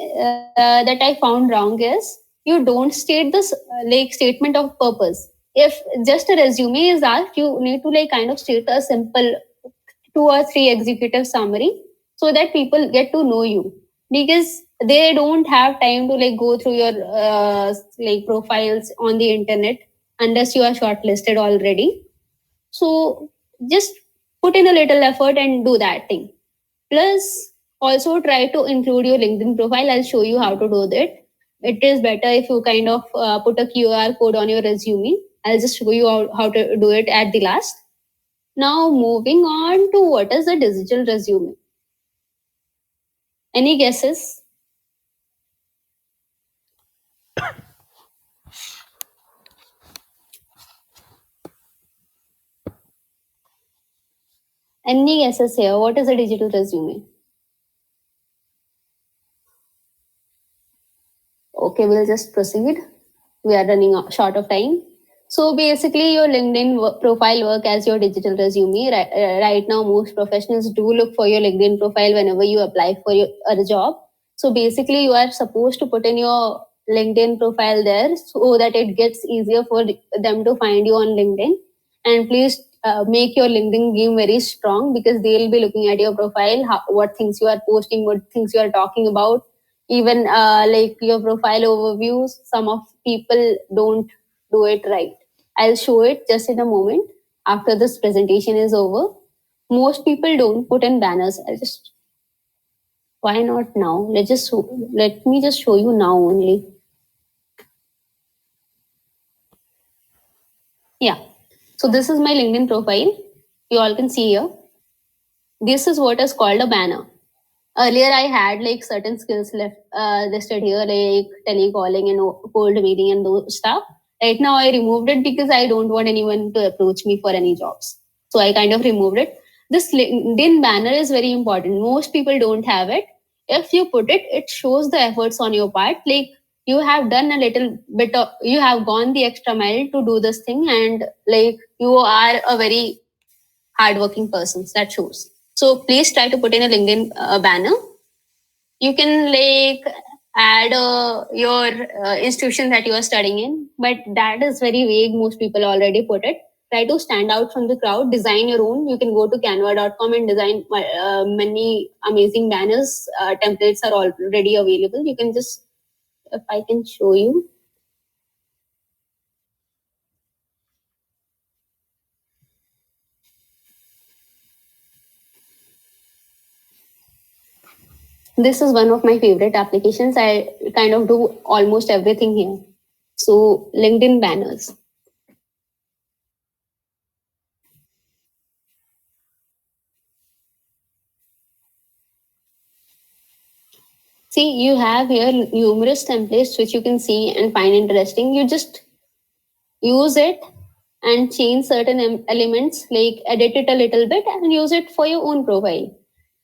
that I found wrong is you don't state this like statement of purpose. If just a resume is asked, you need to like kind of state a simple 2 or 3 executive summary so that people get to know you, because they don't have time to like go through your like profiles on the internet unless you are shortlisted already. So just put in a little effort and do that thing. Plus, also try to include your LinkedIn profile. I'll show you how to do that. It is better if you kind of put a QR code on your resume. I'll just show you how to do it at the last. Now, moving on to what is a digital resume. Any guesses? Any guesses here? What is a digital resume? Okay, we'll just proceed. We are running short of time. So basically, your LinkedIn profile work as your digital resume. Right now, most professionals do look for your LinkedIn profile whenever you apply for a job. So basically, you are supposed to put in your LinkedIn profile there so that it gets easier for them to find you on LinkedIn. And please make your LinkedIn game very strong, because they'll be looking at your profile, what things you are posting, what things you are talking about. Even like your profile overviews, some of people don't do it right. I'll show it just in a moment after this presentation is over. Most people don't put in banners. Why not now? Let me just show you now only. Yeah. So this is my LinkedIn profile. You all can see here. This is what is called a banner. earlier I had like certain skills left listed here, like telecalling and cold meeting and those stuff. Right now I removed it because I don't want anyone to approach me for any jobs. So I kind of removed it. This LinkedIn banner is very important. Most people don't have it. If you put it, it shows the efforts on your part. Like you have done a little bit of, you have gone the extra mile to do this thing, and like you are a very hardworking person. That shows. So please try to put in a LinkedIn banner. You can like add your institution that you are studying in, but that is very vague. Most people already put it. Try to stand out from the crowd. Design your own. You can go to canva.com and design many amazing banners. Templates are already available. You can just, if I can show you. This is one of my favorite applications. I kind of do almost everything here. So LinkedIn banners. See, you have here numerous templates which you can see and find interesting. You just use it and change certain elements, like edit it a little bit and use it for your own profile.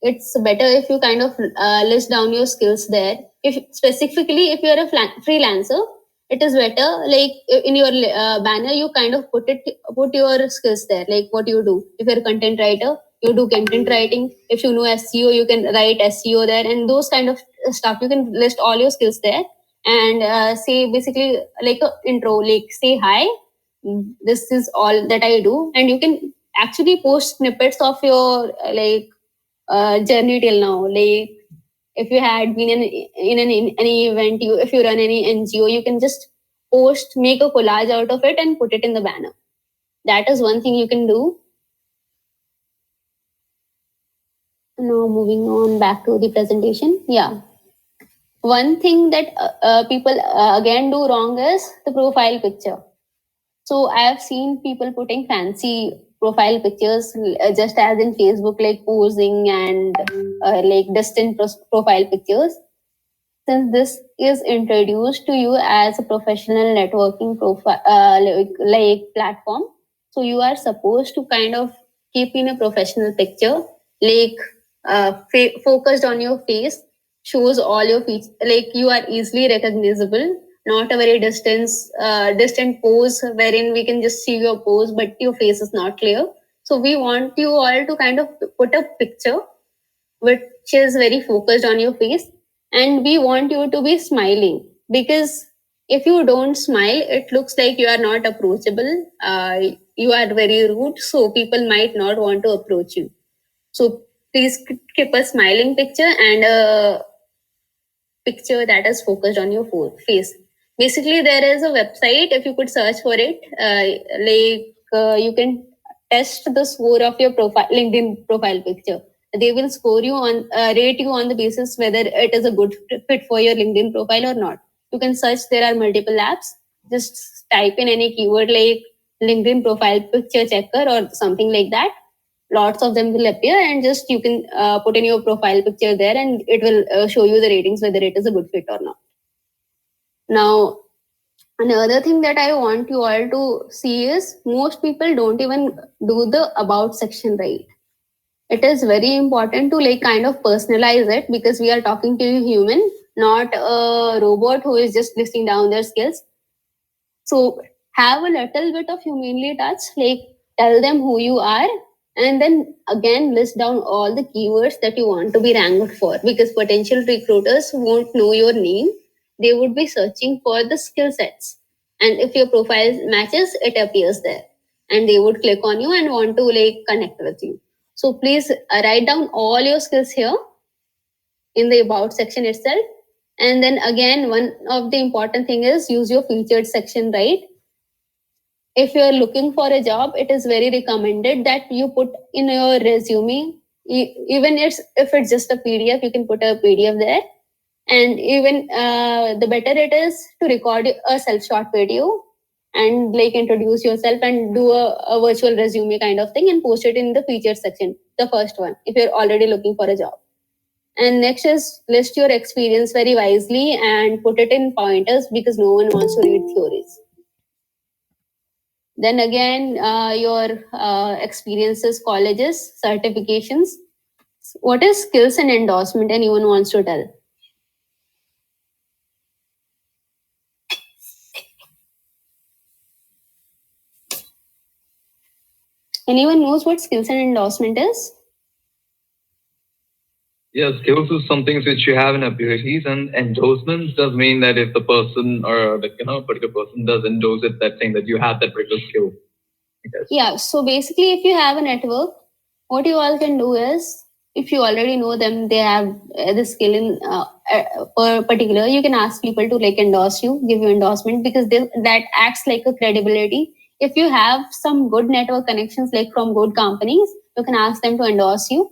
It's better if you kind of list down your skills there. If specifically if you're a freelancer, it is better like in your banner you kind of put your skills there, like what you do. If you're a content writer, you do content writing. If you know SEO, you can write SEO there, and those kind of stuff. You can list all your skills there and say basically like a intro, like say hi, this is all that I do, and you can actually post snippets of your journey till now. Like if you had been in any event, if you run any NGO, you can just post, make a collage out of it and put it in the banner. That is one thing you can do. Now moving on back to the presentation. Yeah. One thing that people again do wrong is the profile picture. So I have seen people putting fancy profile pictures just as in Facebook, like posing and like distant profile pictures. Since this is introduced to you as a professional networking profile like platform, so you are supposed to kind of keep in a professional picture, like focused on your face, shows all your features, like you are easily recognizable, not a very distant pose wherein we can just see your pose but your face is not clear. So we want you all to kind of put a picture which is very focused on your face, and we want you to be smiling, because if you don't smile, it looks like you are not approachable. You are very rude, so people might not want to approach you. So please keep a smiling picture and a picture that is focused on your face. Basically, there is a website, if you could search for it, you can test the score of your LinkedIn profile picture. They will score you on, rate you on the basis whether it is a good fit for your LinkedIn profile or not. You can search, there are multiple apps. Just type in any keyword like LinkedIn profile picture checker or something like that. Lots of them will appear, and just you can put in your profile picture there, and it will show you the ratings whether it is a good fit or not. Now, another thing that I want you all to see is most people don't even do the about section right. It is very important to like kind of personalize it, because we are talking to a human, not a robot who is just listing down their skills. So have a little bit of humanly touch, like tell them who you are, and then again list down all the keywords that you want to be ranked for, because potential recruiters won't know your name. They would be searching for the skill sets, and if your profile matches, it appears there, and they would click on you and want to like connect with you. So please write down all your skills here in the about section itself. And then again, one of the important thing is use your featured section, right? If you're looking for a job, it is very recommended that you put in your resume, even if it's just a PDF, you can put a PDF there. And even the better it is to record a self-shot video and like introduce yourself and do a virtual resume kind of thing and post it in the featured section, the first one, if you're already looking for a job. And next is list your experience very wisely and put it in pointers because no one wants to read theories. Then again, your experiences, colleges, certifications. What is skills and endorsement? Anyone wants to tell? Anyone knows what skills and endorsement is? Yeah, skills is something which you have in abilities, and endorsements does mean that if the person or particular person does endorse it, that saying that you have that particular skill. Yeah, so basically if you have a network, what you all can do is, if you already know them, they have the skill in per particular, you can ask people to like endorse you, give you endorsement, because that acts like a credibility. If you have some good network connections like from good companies, you can ask them to endorse you.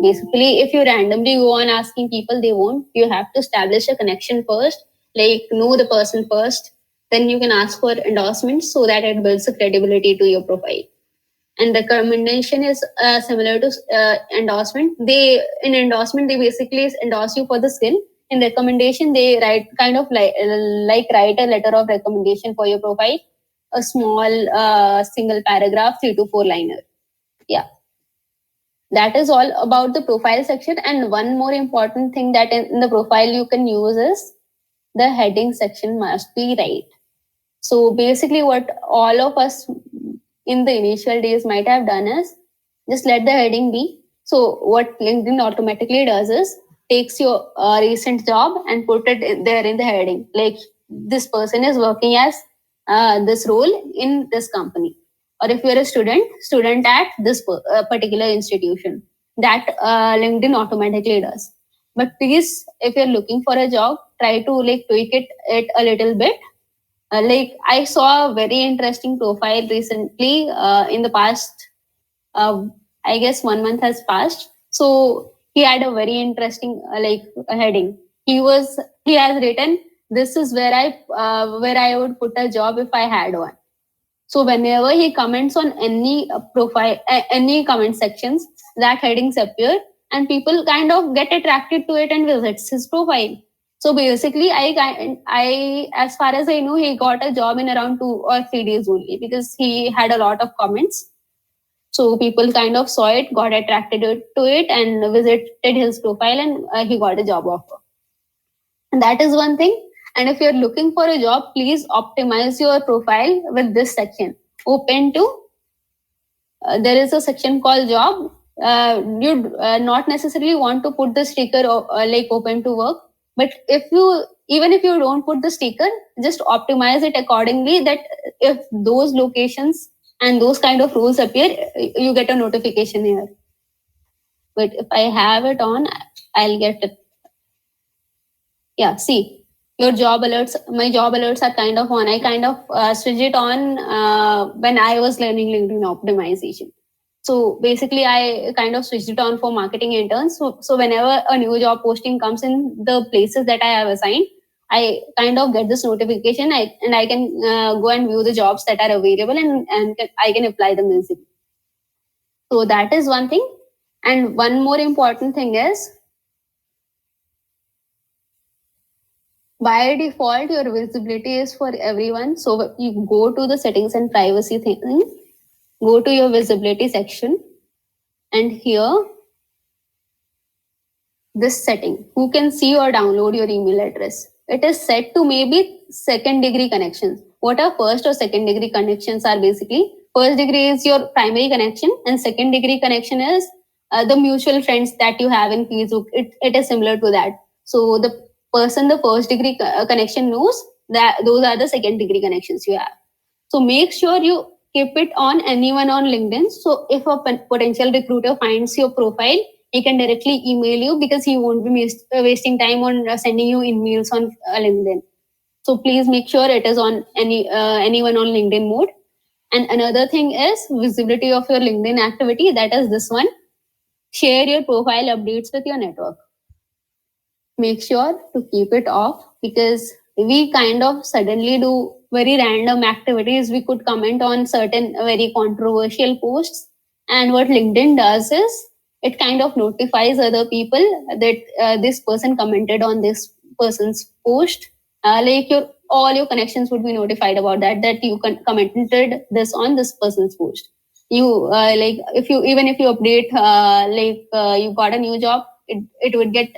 Basically, if you randomly go on asking people, they won't. You have to establish a connection first, like know the person first, then you can ask for endorsements so that it builds a credibility to your profile. And recommendation is similar to endorsement. In endorsement they basically endorse you for the skill. In recommendation they write kind of like write a letter of recommendation for your profile, a small single paragraph, 3 to 4 liner. Yeah, that is all about the profile section. And one more important thing that in the profile you can use is the heading section must be right. So basically what all of us in the initial days might have done is just let the heading be. So what LinkedIn automatically does is takes your recent job and put it there in the heading. Like this person is working as this role in this company. Or if you're a student at this particular institution, that LinkedIn automatically does. But please, if you're looking for a job, try to like tweak it a little bit. Like I saw a very interesting profile recently in the past, I guess 1 month has passed. So he had a very interesting a heading. He has written, "This is where I would put a job if I had one." So whenever he comments on any profile, any comment sections, that headings appear, and people kind of get attracted to it and visits his profile. So basically, I, as far as I know, he got a job in around 2 or 3 days only because he had a lot of comments. So people kind of saw it, got attracted to it, and visited his profile, and he got a job offer. And that is one thing. And if you're looking for a job, please optimize your profile with this section. Open to, there is a section called job. You not necessarily want to put the sticker like open to work, but even if you don't put the sticker, just optimize it accordingly that if those locations and those kind of rules appear, you get a notification here. But if I have it on, I'll get it. Yeah, see, your job alerts, my job alerts are kind of on. I kind of switched it on when I was learning LinkedIn optimization. So basically, I kind of switched it on for marketing interns. So whenever a new job posting comes in the places that I have assigned, I kind of get this notification, and I can go and view the jobs that are available, and I can apply them easily. So that is one thing. And one more important thing is, by default, your visibility is for everyone. So you go to the settings and privacy thing, go to your visibility section, and here, this setting, who can see or download your email address. It is set to maybe second degree connections. What are first or second degree connections are basically, first degree is your primary connection, and second degree connection is the mutual friends that you have in Facebook. It is similar to that. So the person the first degree connection knows that those are the second degree connections you have. So make sure you keep it on anyone on LinkedIn. So if a potential recruiter finds your profile, he can directly email you because he won't be wasting time on sending you emails on LinkedIn. So please make sure it is on anyone on LinkedIn mode. And another thing is visibility of your LinkedIn activity. That is this one. Share your profile updates with your network. Make sure to keep it off because we kind of suddenly do very random activities. We could comment on certain very controversial posts. And what LinkedIn does is it kind of notifies other people that this person commented on this person's post. Like all your connections would be notified about that you commented this on this person's post. You like if you update you got a new job, it would get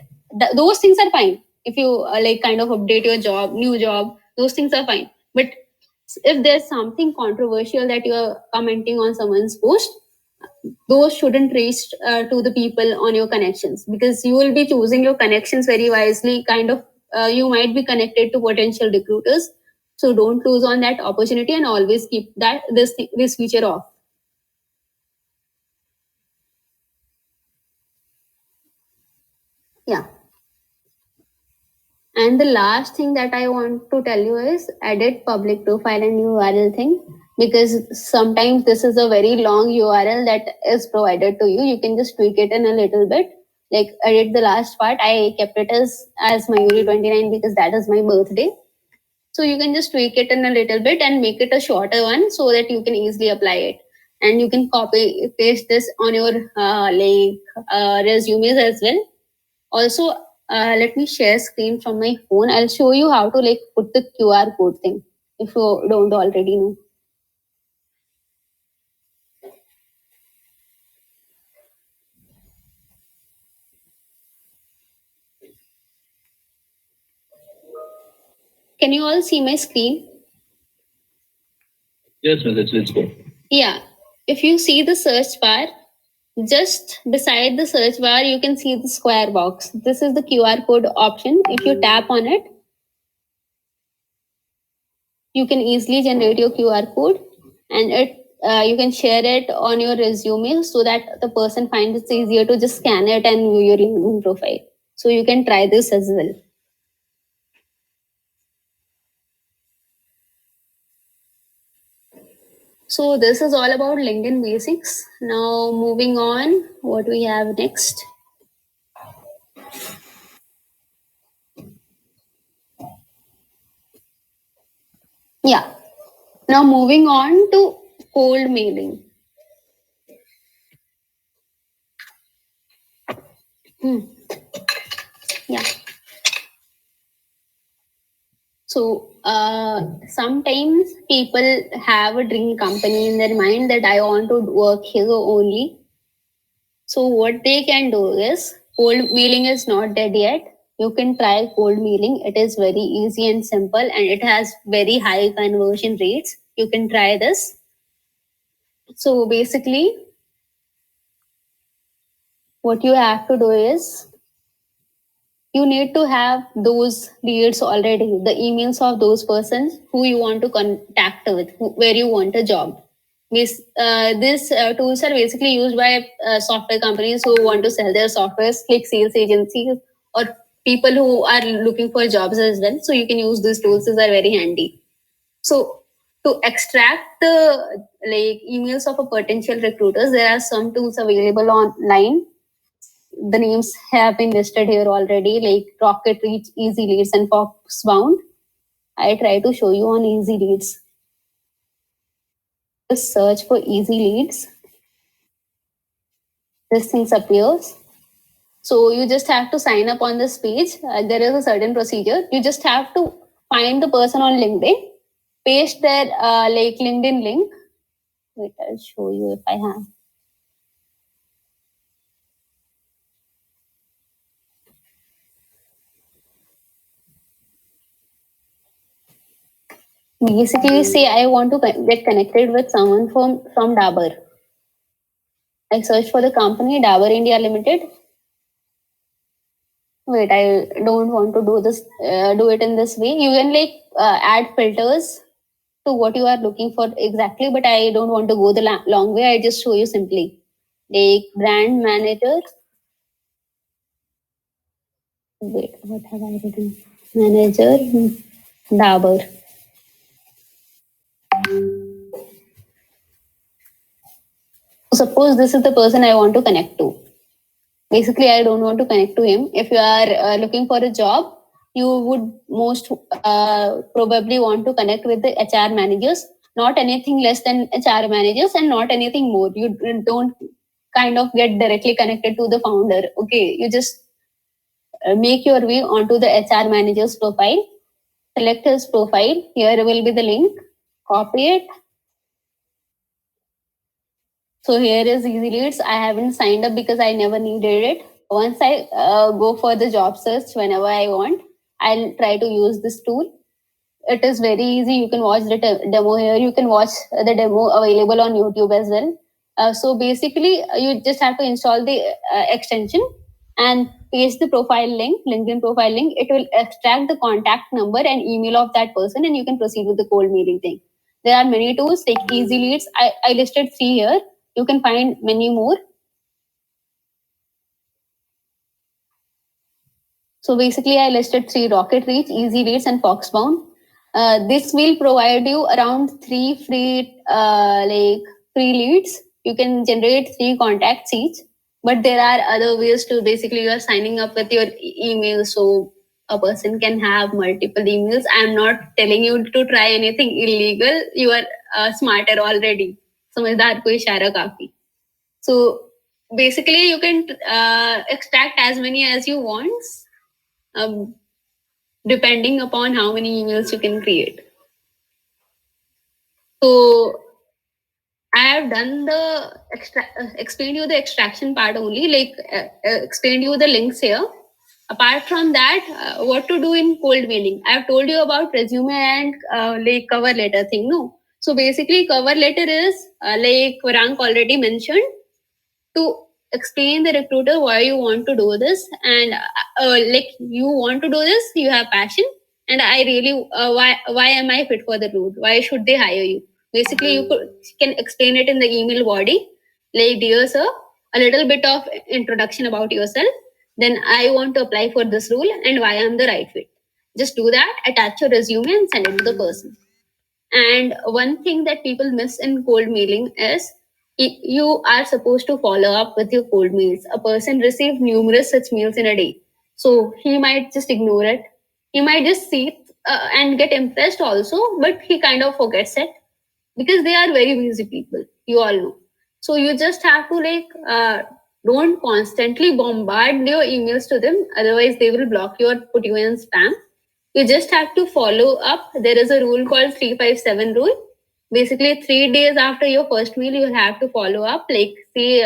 those things are fine. If you like kind of update your new job, those things are fine. But if there's something controversial that you're commenting on someone's post, those shouldn't reach to the people on your connections, because you will be choosing your connections very wisely. Kind of you might be connected to potential recruiters, so don't lose on that opportunity, and always keep this feature off. Yeah. And the last thing that I want to tell you is edit public profile and URL thing, because sometimes this is a very long URL that is provided to you. You can just tweak it in a little bit, like edit the last part. I kept it as Mayuri 29 because that is my birthday. So you can just tweak it in a little bit and make it a shorter one so that you can easily apply it. And you can copy paste this on your resumes as well. Also, let me share screen from my phone. I'll show you how to like put the QR code thing if you don't already know. Can you all see my screen? Yes, Miss, it's good. Yeah. If you see the search bar, just beside the search bar, you can see the square box. This is the QR code option. If you tap on it, you can easily generate your QR code, and you can share it on your resume so that the person finds it easier to just scan it and view your LinkedIn profile. So you can try this as well. So this is all about LinkedIn basics. Now moving on, what we have next. Yeah. Now moving on to cold mailing. Yeah. So sometimes people have a dream company in their mind that I want to work here only. So what they can do is, cold mailing is not dead yet. You can try cold mailing. It is very easy and simple, and it has very high conversion rates. You can try this. So basically, what you have to do is, you need to have those leads already, the emails of those persons who you want to contact with, where you want a job. These tools are basically used by software companies who want to sell their softwares, like sales agencies or people who are looking for jobs as well. So you can use these tools; these are very handy. So to extract the emails of a potential recruiters, there are some tools available online. The names have been listed here already, like Rocket Reach, Easy Leads, and Foxbound. I try to show you on Easy Leads. Just search for Easy Leads. This thing appears. So you just have to sign up on this page. There is a certain procedure. You just have to find the person on LinkedIn, paste their LinkedIn link. Wait, I'll show you if I have. Basically, say I want to get connected with someone from Dabur. I search for the company Dabur India Limited. Wait, I don't want to do this. Do it in this way. You can add filters to what you are looking for exactly, but I don't want to go the long way. I just show you simply. Like brand manager. Wait, what have I written? Manager Dabur. Suppose this is the person I want to connect to. Basically, I don't want to connect to him. If you are looking for a job, you would most probably want to connect with the HR managers, not anything less than HR managers and not anything more. You don't kind of get directly connected to the founder. Okay, you just make your way onto the HR manager's profile, select his profile. Here will be the link, copy it. So here is Easy Leads. I haven't signed up because I never needed it. Once I go for the job search whenever I want, I'll try to use this tool. It is very easy. You can watch the demo here. You can watch the demo available on YouTube as well. So basically, you just have to install the extension and paste the profile link, LinkedIn profile link. It will extract the contact number and email of that person, and you can proceed with the cold mailing thing. There are many tools like Easy Leads. I listed 3 here. You can find many more. So basically, I listed 3: Rocket Reach, Easy Leads, and Foxbound. This will provide you around 3 free free leads. You can generate 3 contacts each, but there are other ways to basically you are signing up with your email, so a person can have multiple emails. I am not telling you to try anything illegal. You are smarter already. समझदार को इशारा काफी. So basically, you can extract as many as you want, depending upon how many emails you can create. So I have done the explained you the extraction part only, like explained you the links here. Apart from that, what to do in cold mailing? I have told you about resume and like cover letter thing. No, so basically cover letter is like Varank already mentioned, to explain the recruiter why you want to do this, and like you want to do this, you have passion, and I really why am I fit for the role? Why should they hire you? Basically, you can explain it in the email body, like, dear sir, a little bit of introduction about yourself. Then I want to apply for this role and why I'm the right fit. Just do that, attach your resume and send it to the person. And one thing that people miss in cold mailing is you are supposed to follow up with your cold mails. A person receives numerous such mails in a day. So he might just ignore it. He might just see it and get impressed also, but he kind of forgets it because they are very busy people. You all know. So you just have to don't constantly bombard your emails to them. Otherwise, they will block you or put you in spam. You just have to follow up. There is a rule called 357 rule. Basically, 3 days after your first mail, you have to follow up. Like, see,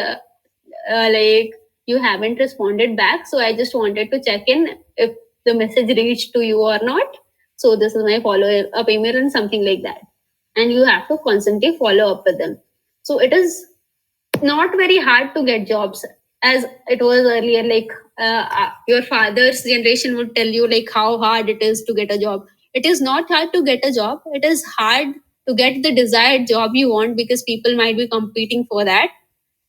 like you haven't responded back. So I just wanted to check in if the message reached to you or not. So this is my follow up email and something like that. And you have to constantly follow up with them. So it is not very hard to get jobs as it was earlier. Like your father's generation would tell you like how hard it is to get a job. It is not hard to get a job. It is hard to get the desired job you want because people might be competing for that.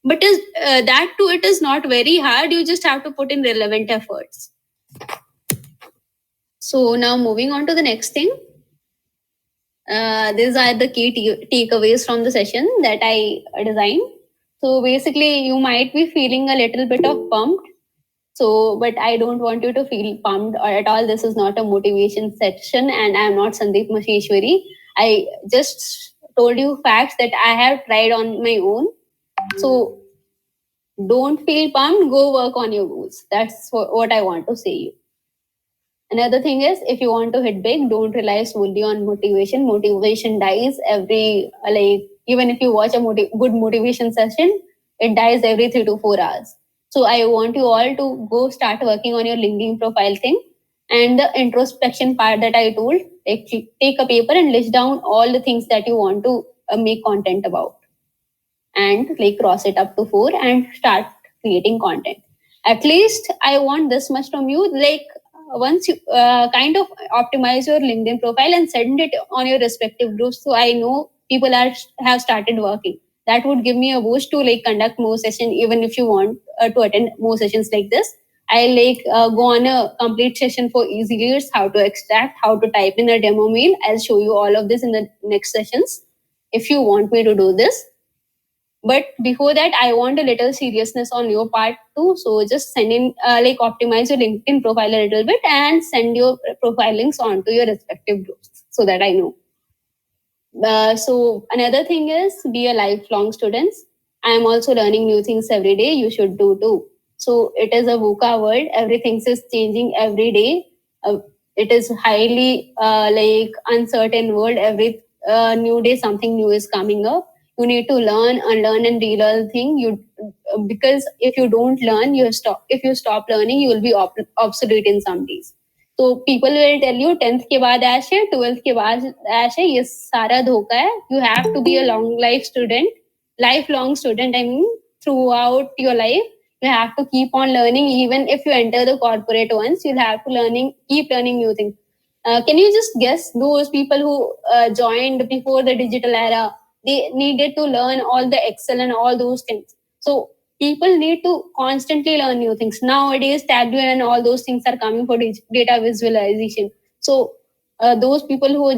But that too, it is not very hard. You just have to put in relevant efforts. So now moving on to the next thing. These are the key takeaways from the session that I designed. So basically, you might be feeling a little bit of pumped. So, but I don't want you to feel pumped or at all. This is not a motivation session, and I'm not Sandeep Masheshwari. I just told you facts that I have tried on my own. So don't feel pumped. Go work on your goals. That's what I want to say you. Another thing is, if you want to hit big, don't rely solely on motivation. Motivation dies even if you watch a good motivation session, it dies every 3 to 4 hours. So I want you all to go start working on your LinkedIn profile thing. And the introspection part that I told, like take a paper and list down all the things that you want to make content about. And like cross it up to 4 and start creating content. At least I want this much from you. Like once you kind of optimize your LinkedIn profile and send it on your respective groups, so I know people have started working. That would give me a boost to like conduct more sessions. Even if you want to attend more sessions like this, I go on a complete session for Easy Leads, how to extract, how to type in a demo mail. I'll show you all of this in the next sessions if you want me to do this. But before that, I want a little seriousness on your part too. So just send in, optimize your LinkedIn profile a little bit and send your profile links onto your respective groups so that I know. So another thing is be a lifelong student. I am also learning new things every day. You should do too. So it is a VUCA world. Everything is changing every day. It is highly like uncertain world. Every new day, something new is coming up. You need to learn, unlearn, and relearn thing. Because if you don't learn, you stop. If you stop learning, you will be obsolete in some days. तो people will tell you 10th के बाद ऐश है 12th के बाद ऐश है ये सारा धोखा है you have to be a long life student lifelong student I mean throughout your life you have to keep on learning even if you enter the corporate ones you'll have to keep learning new things can you just guess those people who joined before the digital era they needed to learn all the excel and all those things so people need to constantly learn new things nowadays tableau and all those things are coming for data visualization so those people who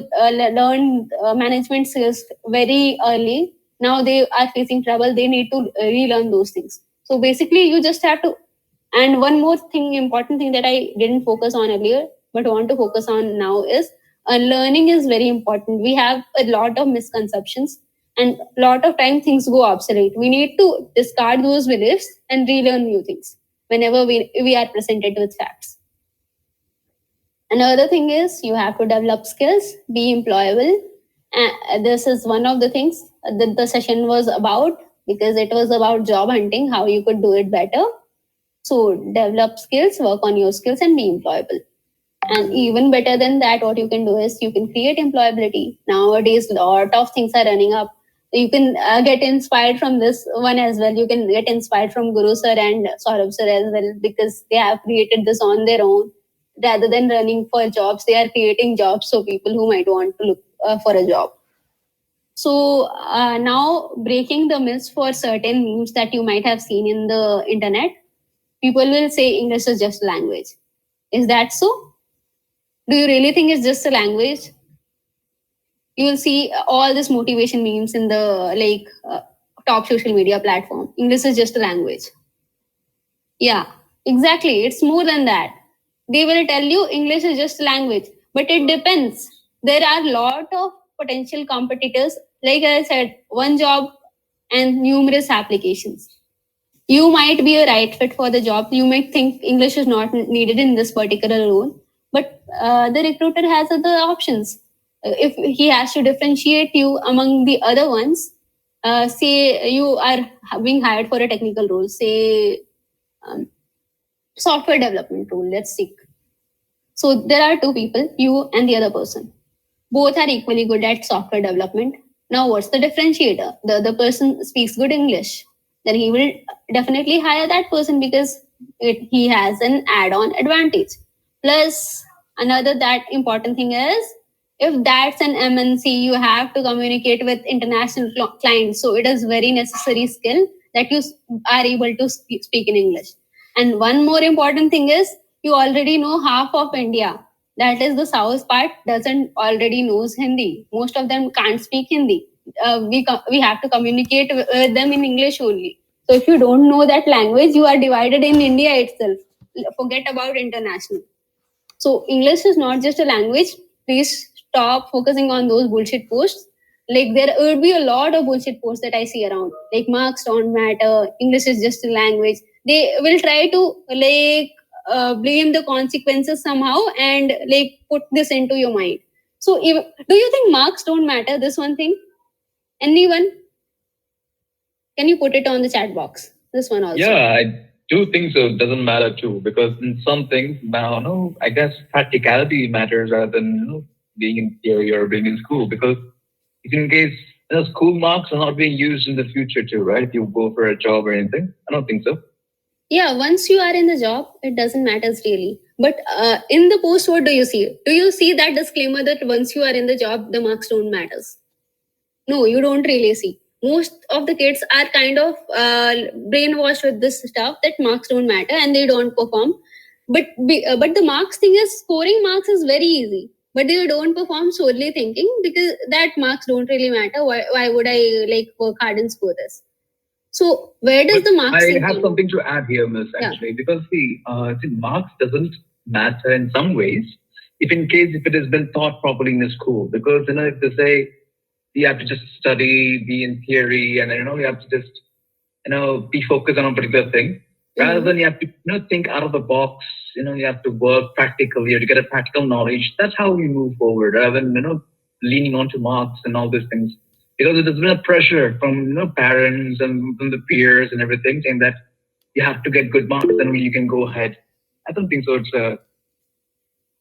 learned management skills very early now they are facing trouble they need to relearn those things so basically you just have to and one more thing important thing that I didn't focus on earlier but want to focus on now is learning is very important we have a lot of misconceptions and a lot of time things go obsolete we need to discard those beliefs and relearn new things whenever we are presented with facts another thing is you have to develop skills be employable this is one of the things that the session was about because it was about job hunting how you could do it better so develop skills work on your skills and be employable and even better than that what you can do is you can create employability nowadays lot of things are running up you can get inspired from this one as well you can get inspired from Guru sir and Saurabh sir as well because they have created this on their own rather than running for jobs they are creating jobs so people who might want to look for a job so now breaking the myths for certain memes that you might have seen in the internet people will say English is just a language is that so do you really think it's just a language you will see all this motivation memes in the top social media platform English is just a language yeah exactly it's more than that they will tell you English is just a language but it depends there are a lot of potential competitors like I said one job and numerous applications you might be a right fit for the job you might think English is not needed in this particular role but the recruiter has other options if he has to differentiate you among the other ones say you are being hired for a technical role say software development role let's see so there are two people you and the other person both are equally good at software development now what's the differentiator the other person speaks good English then he will definitely hire that person because he has an add-on advantage plus another that important thing is if that's an MNC you have to communicate with international clients so it is very necessary skill that you are able to speak in English and one more important thing is you already know half of India that is the south part doesn't already knows Hindi most of them can't speak Hindi we have to communicate with them in English only so if you don't know that language you are divided in India itself forget about international so English is not just a language please stop focusing on those bullshit posts like there would be a lot of bullshit posts that I see around like marks don't matter English is just a language they will try to blame the consequences somehow and put this into your mind so do you think marks don't matter this one thing anyone can you put it on the chat box this one also Yeah, I do think so. It doesn't matter too, because in some things now, no, I guess practicality matters rather than being in theory or being in school. Because if in case school marks are not being used in the future too, right? If you go for a job or anything, I don't think so. Yeah, once you are in the job, it doesn't matter really. But in the post, what do you see? Do you see that disclaimer that once you are in the job, the marks don't matters? No, you don't really see. Most of the kids are kind of brainwashed with this stuff that marks don't matter and they don't perform. But the marks thing is scoring marks is very easy. But they don't perform solely thinking because that marks don't really matter. Why would I work hard and score this? So where does the marks? I have something to add here, Miss. Actually, because see, marks doesn't matter in some ways. If it has been taught properly in the school, because if they say you have to just study, be in theory, and you have to just be focused on a particular thing, rather than you have to think out of the box. You have to work practically, you have to get a practical knowledge. That's how we move forward, rather than leaning onto marks and all these things. Because there's been a pressure from parents and from the peers and everything, saying that you have to get good marks, then you can go ahead. I don't think so. It's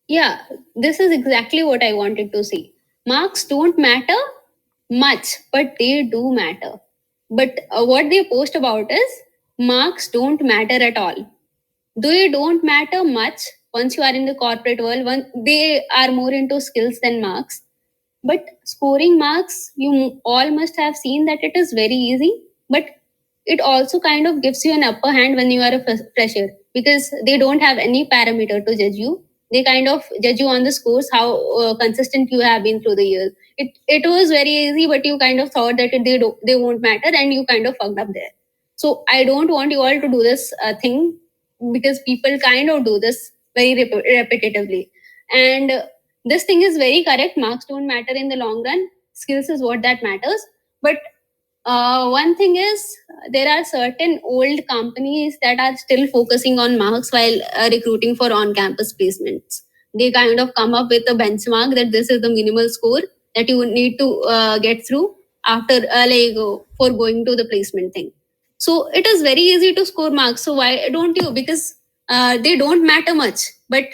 Yeah, this is exactly what I wanted to say. Marks don't matter much, but they do matter. But what they post about is marks don't matter at all. They don't matter much once you are in the corporate world. They are more into skills than marks. But scoring marks, you all must have seen that it is very easy, but it also kind of gives you an upper hand when you are a fresher, because they don't have any parameter to judge you. They kind of judge you on the scores, how consistent you have been through the years. It was very easy, but you kind of thought that they won't matter, and you kind of fucked up there. So I don't want you all to do this thing, because people kind of do this very repetitively. And this thing is very correct. Marks don't matter in the long run. Skills is what that matters. But one thing is, there are certain old companies that are still focusing on marks while recruiting for on-campus placements. They kind of come up with a benchmark that this is the minimal score that you need to get through after for going to the placement thing. So it is very easy to score marks. So why don't you? Because they don't matter much. But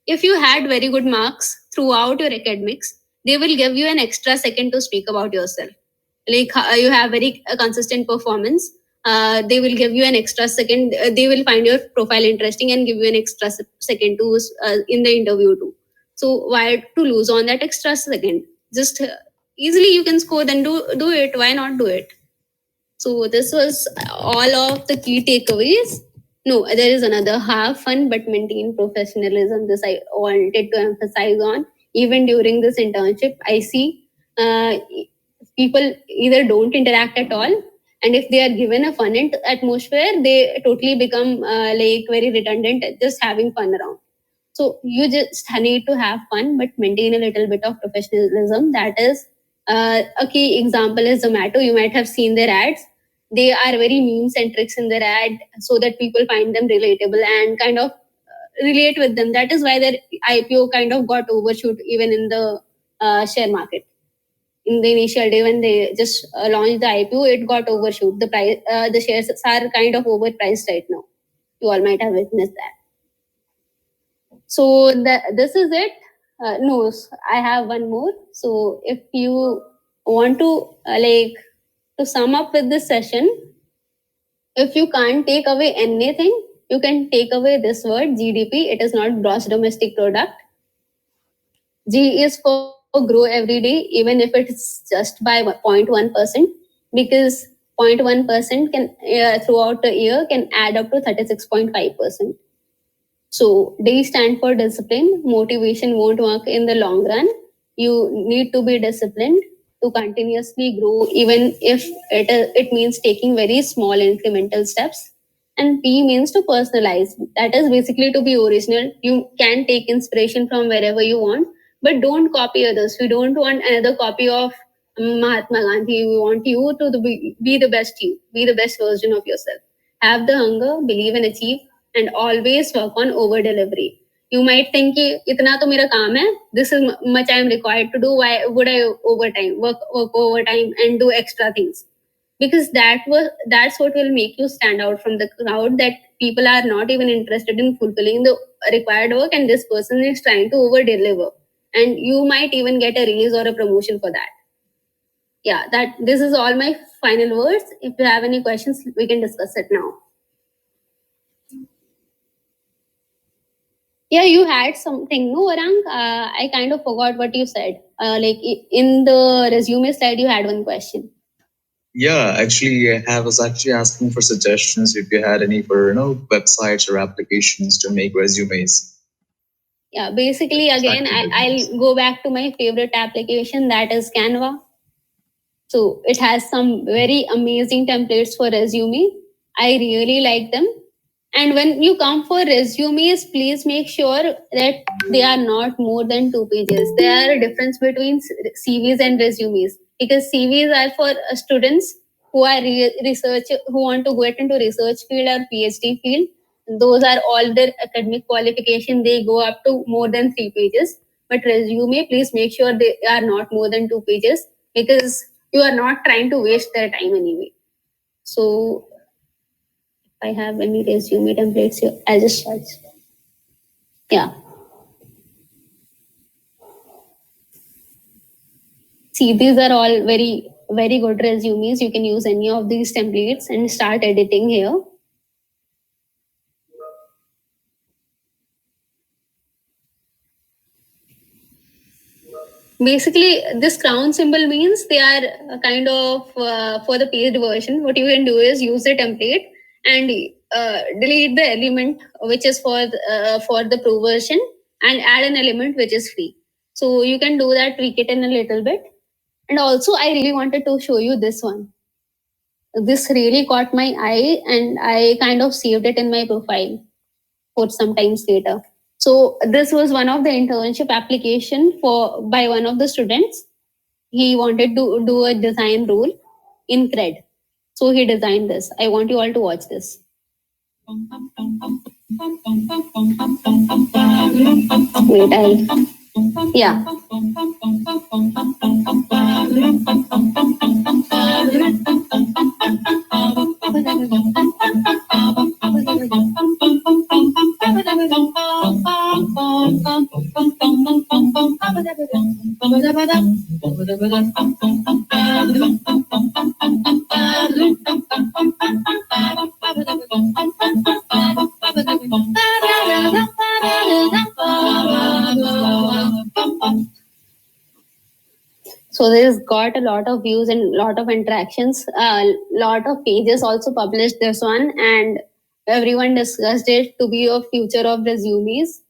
if you had very good marks throughout your academics, they will give you an extra second to speak about yourself. Like you have very consistent performance, they will give you an extra second. They will find your profile interesting and give you an extra second to in the interview too. So why to lose on that extra second? Just easily you can score, then do it. Why not do it? So this was all of the key takeaways. No, there is another: have fun but maintain professionalism. This I wanted to emphasize on. Even during this internship, I see people either don't interact at all, and if they are given a fun atmosphere, they totally become very redundant, just having fun around. So you just need to have fun but maintain a little bit of professionalism. That is a key example is Zomato. You might have seen their ads. They are very meme centric in their ad, so that people find them relatable and kind of relate with them. That is why their IPO kind of got overshoot even in the share market. In the initial day when they just launched the IPO, it got overshoot. The price, the shares are kind of overpriced right now. You all might have witnessed that. So this is it. No, I have one more. So if you want to to sum up with this session, if you can't take away anything, you can take away this word GDP. It is not gross domestic product. G is for grow every day, even if it's just by 0.1%, because 0.1% can throughout the year can add up to 36.5%. So D stand for discipline. Motivation won't work in the long run. You need to be disciplined to continuously grow, even if it means taking very small incremental steps. And P means to personalize. That is basically to be original. You can take inspiration from wherever you want, but don't copy others. We don't want another copy of Mahatma Gandhi. We want you to be the best you, be the best version of yourself. Have the hunger, believe and achieve, and always work on over delivery. You might think कि इतना तो मेरा काम है, this is much I am required to do. Why would I work overtime and do extra things? Because that's what will make you stand out from the crowd, that people are not even interested in fulfilling the required work, and this person is trying to over deliver, and you might even get a raise or a promotion for that. Yeah, that this is all my final words. If you have any questions, we can discuss it now. Yeah, you had something, no, Varang? I kind of forgot what you said. In the resume slide, you had one question. Yeah, actually, I was actually asking for suggestions if you had any for websites or applications to make resumes. Yeah, basically, again, I'll go back to my favorite application, that is Canva. So it has some very amazing templates for resume. I really like them. And when you come for resumes, please make sure that they are not more than 2 pages. There are a difference between CVs and resumes, because CVs are for students who are who want to get into research field or PhD field, those are all their academic qualification. They go up to more than 3 pages. But resume, please make sure they are not more than 2 pages, because you are not trying to waste their time anyway. So if I have any resume templates here, I'll just search. Yeah. See, these are all very, very good resumes. You can use any of these templates and start editing here. Basically, this crown symbol means they are kind of for the paid version. What you can do is use the template and delete the element which is for the pro version and add an element which is free. So you can do that, tweak it in a little bit. And also, I really wanted to show you this one. This really caught my eye, and I kind of saved it in my profile for some times later. So this was one of the internship application by one of the students. He wanted to do a design role in CRED. So he designed this. I want you all to watch this. Wait, yeah. So this got a lot of views and a lot of interactions. A lot of pages also published this one, and everyone discussed it to be a future of resumes.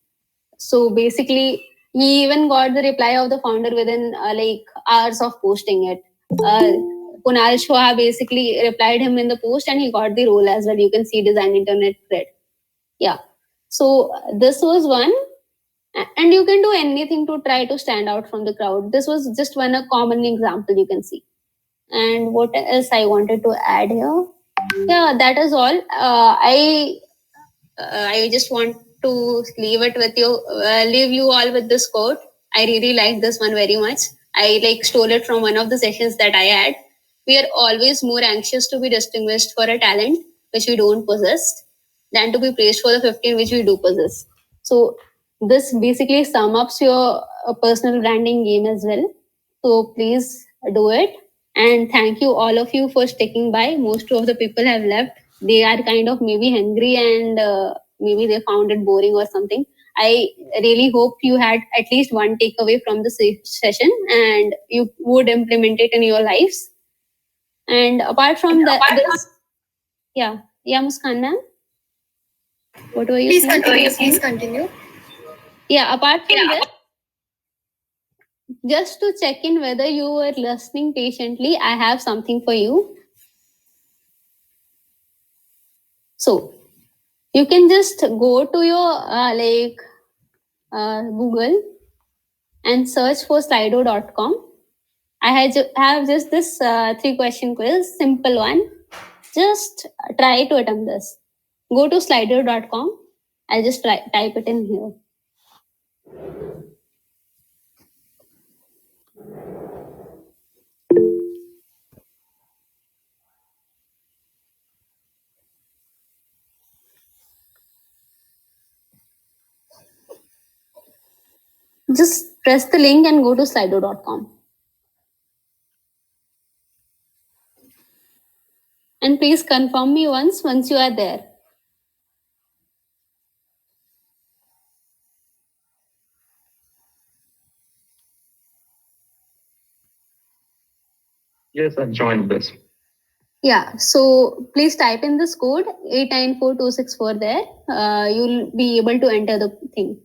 So basically, he even got the reply of the founder within like hours of posting it. Kunal Shah basically replied him in the post, and he got the role as well. You can see Design Internet CRED. Yeah. So this was one. And you can do anything to try to stand out from the crowd. This was just one a common example you can see. And what else I wanted to add here? Yeah, that is all. I just want to leave it with you, leave you all with this quote. I really like this one very much. I stole it from one of the sessions that I had. We are always more anxious to be distinguished for a talent which we don't possess than to be praised for the 15 which we do possess. So this basically sum ups your personal branding game as well. So please do it. And thank you all of you for sticking by. Most of the people have left. They are kind of maybe hungry, and maybe they found it boring or something. I really hope you had at least one takeaway from the session and you would implement it in your lives. And apart from that, yeah, Muskan ma'am, what were you saying? Please continue. Yeah, apart from that, just to check in whether you were listening patiently, I have something for you. So you can just go to your Google and search for slido.com. I have just this 3-question quiz, simple one. Just try to attempt this. Go to slido.com. I'll just type it in here. Just press the link and go to slido.com. And please confirm me once you are there. Yes, I've joined this. Yeah, so please type in this code 894264 there. You'll be able to enter the thing.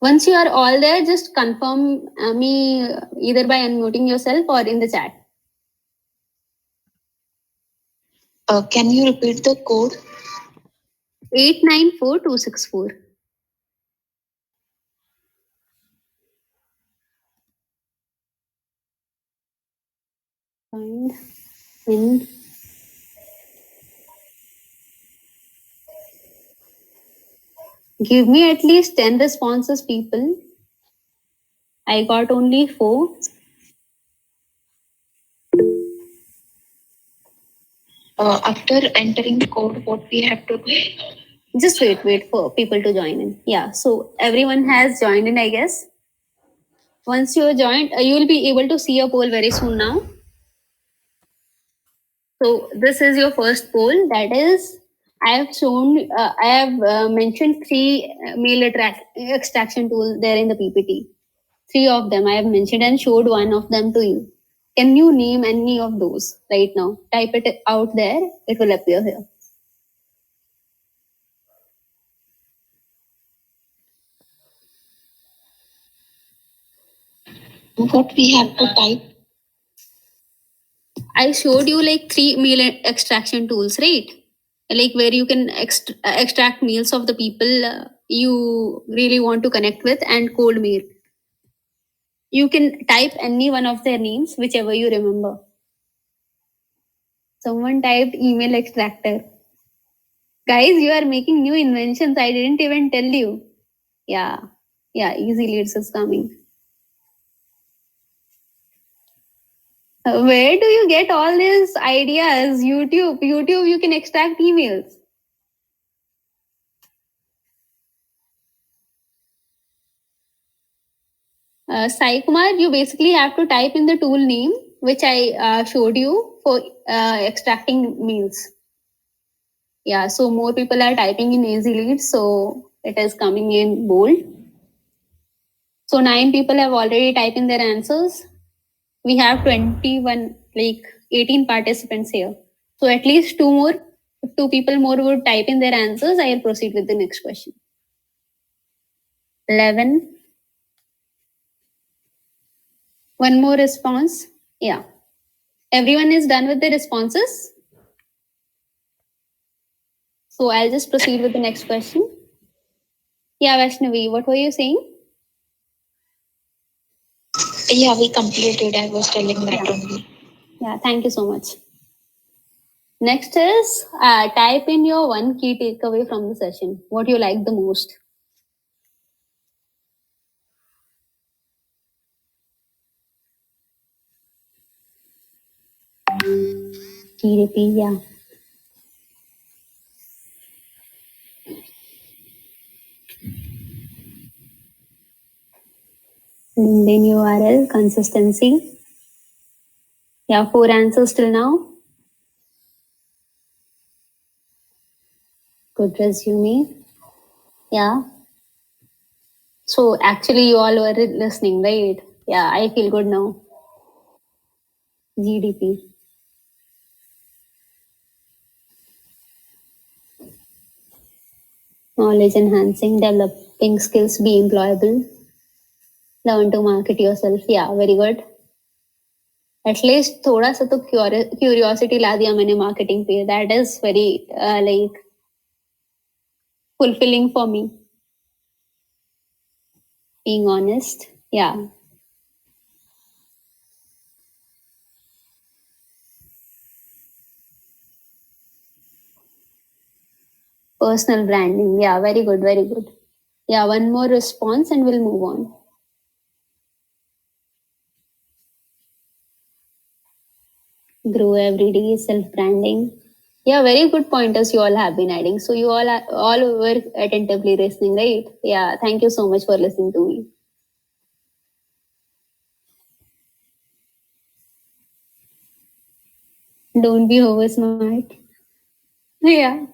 Once you are all there, just confirm me either by unmuting yourself or in the chat. Can you repeat the code? 894264. joined in. Give me at least 10 responses, people. I got only 4. After entering the code, what we have to do? Just wait for people to join in. Yeah, so everyone has joined in, I guess. Once you're joined, you will be able to see a poll very soon now. So this is your first poll. That is, I have mentioned 3 mail extraction tools there in the PPT. 3 of them I have mentioned and showed one of them to you. Can you name any of those right now? Type it out there. It will appear here. What we have to type? I showed you like 3 mail extraction tools, right? Like where you can extract mails of the people you really want to connect with and cold mail. You can type any one of their names, whichever you remember. Someone typed email extractor. Guys, you are making new inventions. I didn't even tell you. Yeah, Easy Leads is coming. Where do you get all these ideas? YouTube, you can extract emails. Sai Kumar, you basically have to type in the tool name, which I showed you for extracting mails. Yeah, so more people are typing in Easy Leads, so it is coming in bold. So 9 people have already typed in their answers. We have 21, like 18 participants here. So at least 2 more, if 2 people more would type in their answers, I will proceed with the next question. 11. One more response. Yeah. Everyone is done with the responses. So I'll just proceed with the next question. Yeah, Vaishnavi, what were you saying? Yeah, we completed. I was telling that only. Yeah, thank you so much. Next is type in your one key takeaway from the session. What you like the most? GDP, yeah. LinkedIn URL, consistency. Yeah, 4 answers till now. Good resume. Yeah. So actually you all were listening, right? Yeah, I feel good now. GDP. Knowledge enhancing, developing skills, be employable. Learn to market yourself. Yeah, very good. At least थोड़ा सा तो curiosity ला दिया मैंने marketing पे. That is very like fulfilling for me. Being honest. Yeah. Personal branding. Yeah, very good, very good. Yeah, one more response and we'll move on. Grow every day, self-branding. Yeah, very good pointers you all have been adding. So you all were attentively listening, right? Yeah, thank you so much for listening to me. Don't be over smart. Yeah,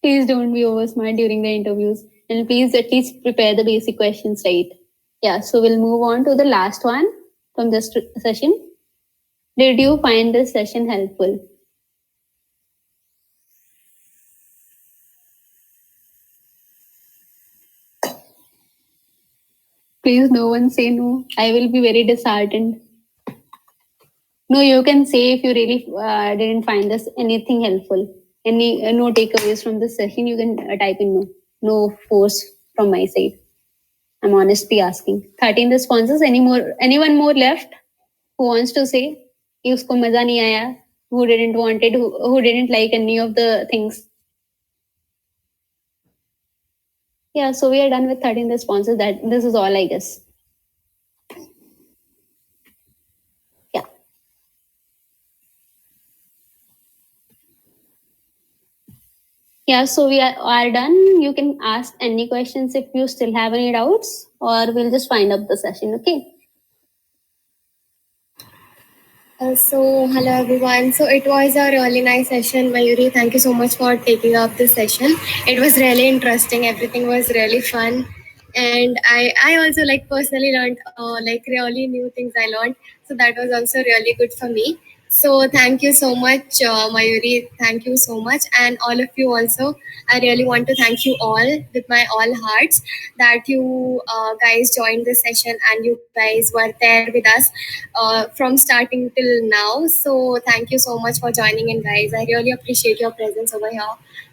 please don't be over smart during the interviews. And please at least prepare the basic questions, right? Yeah, so we'll move on to the last one from this session. Did you find this session helpful? Please, no one say no. I will be very disheartened. No, you can say if you really didn't find this anything helpful. Any no takeaways from this session, you can type in no. No force from my side. I'm honestly asking. 13 responses. Anyone more left who wants to say? कि उसको मजा नहीं आया, who didn't want it, who didn't like any of the things. Yeah, so we are done with 13 responses. That this is all, I guess. Yeah. Yeah, so we are done. You can ask any questions if you still have any doubts, or we'll just wind up the session, okay? So hello everyone. So it was a really nice session, Mayuri. Thank you so much for taking up this session. It was really interesting. Everything was really fun, and I also like personally learned like really new things I learned. So that was also really good for me. So thank you so much, Mayuri. Thank you so much, and all of you also. I really want to thank you all with my all hearts that you guys joined this session and you guys were there with us from starting till now. So thank you so much for joining in, guys. I really appreciate your presence over here.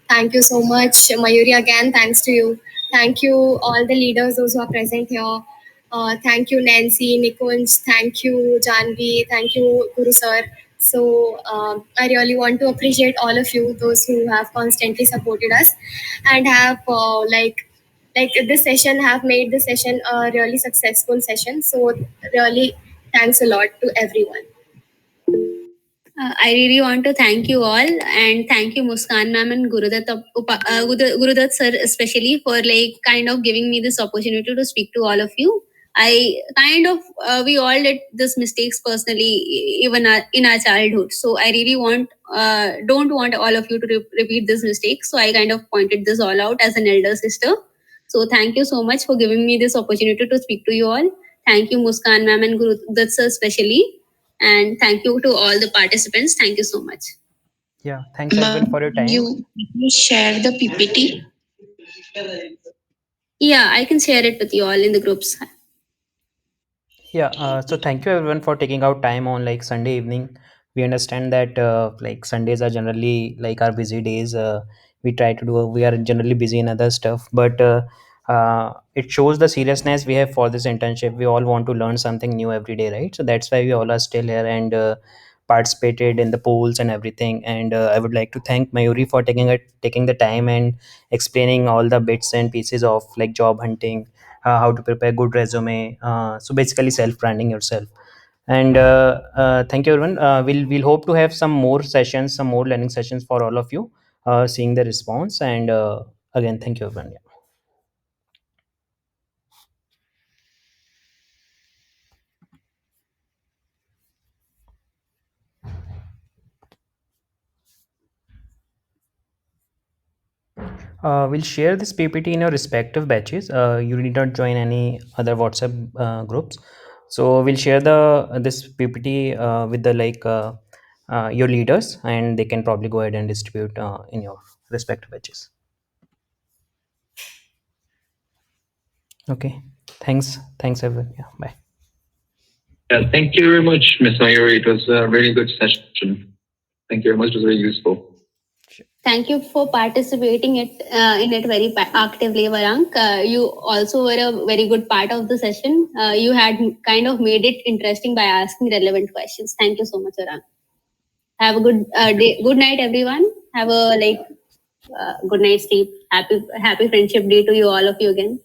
Thank you so much, Mayuri. Again, thanks to you. Thank you, all the leaders, those who are present here. Thank you, Nancy, Nikunj. Thank you, Janvi. Thank you, Guru Sir. So I really want to appreciate all of you, those who have constantly supported us and have like this session have made the session a really successful session. So really thanks a lot to everyone. I really want to thank you all, and thank you Muskan ma'am and Gurudat sir especially for like kind of giving me this opportunity to speak to all of you. I kind of we all did this mistakes personally, even in our childhood. So I really don't want all of you to repeat this mistake. So I kind of pointed this all out as an elder sister. So thank you so much for giving me this opportunity to speak to you all. Thank you Muskan ma'am and Gurudat sir especially. And thank you to all the participants. Thank you so much. Yeah, thanks everyone for your time. You share the PPT. Yeah, I can share it with you all in the groups. Yeah, so thank you everyone for taking out time on like Sunday evening. We understand that like Sundays are generally like our busy days. We are generally busy in other stuff, but it shows the seriousness we have for this internship. We all want to learn something new every day, right? So that's why we all are still here and participated in the polls and everything. And I would like to thank Mayuri for taking the time and explaining all the bits and pieces of like job hunting, how to prepare good resume, so basically self branding yourself. And thank you everyone. We'll hope to have some more sessions, some more learning sessions for all of you, seeing the response. And again, thank you everyone. Yeah. We'll share this PPT in your respective batches. You need not join any other WhatsApp groups. So we'll share this PPT with the your leaders, and they can probably go ahead and distribute in your respective batches. Okay. Thanks everyone. Yeah. Bye. Yeah, thank you very much, Ms. Mayuri. It was a really good session. Thank you very much. It was very useful. Thank you for participating in it very actively, Varank. You also were a very good part of the session. You had kind of made it interesting by asking relevant questions. Thank you so much, Varank. Have a good day. Good night, everyone. Have a good night sleep. Happy Friendship Day to you, all of you again.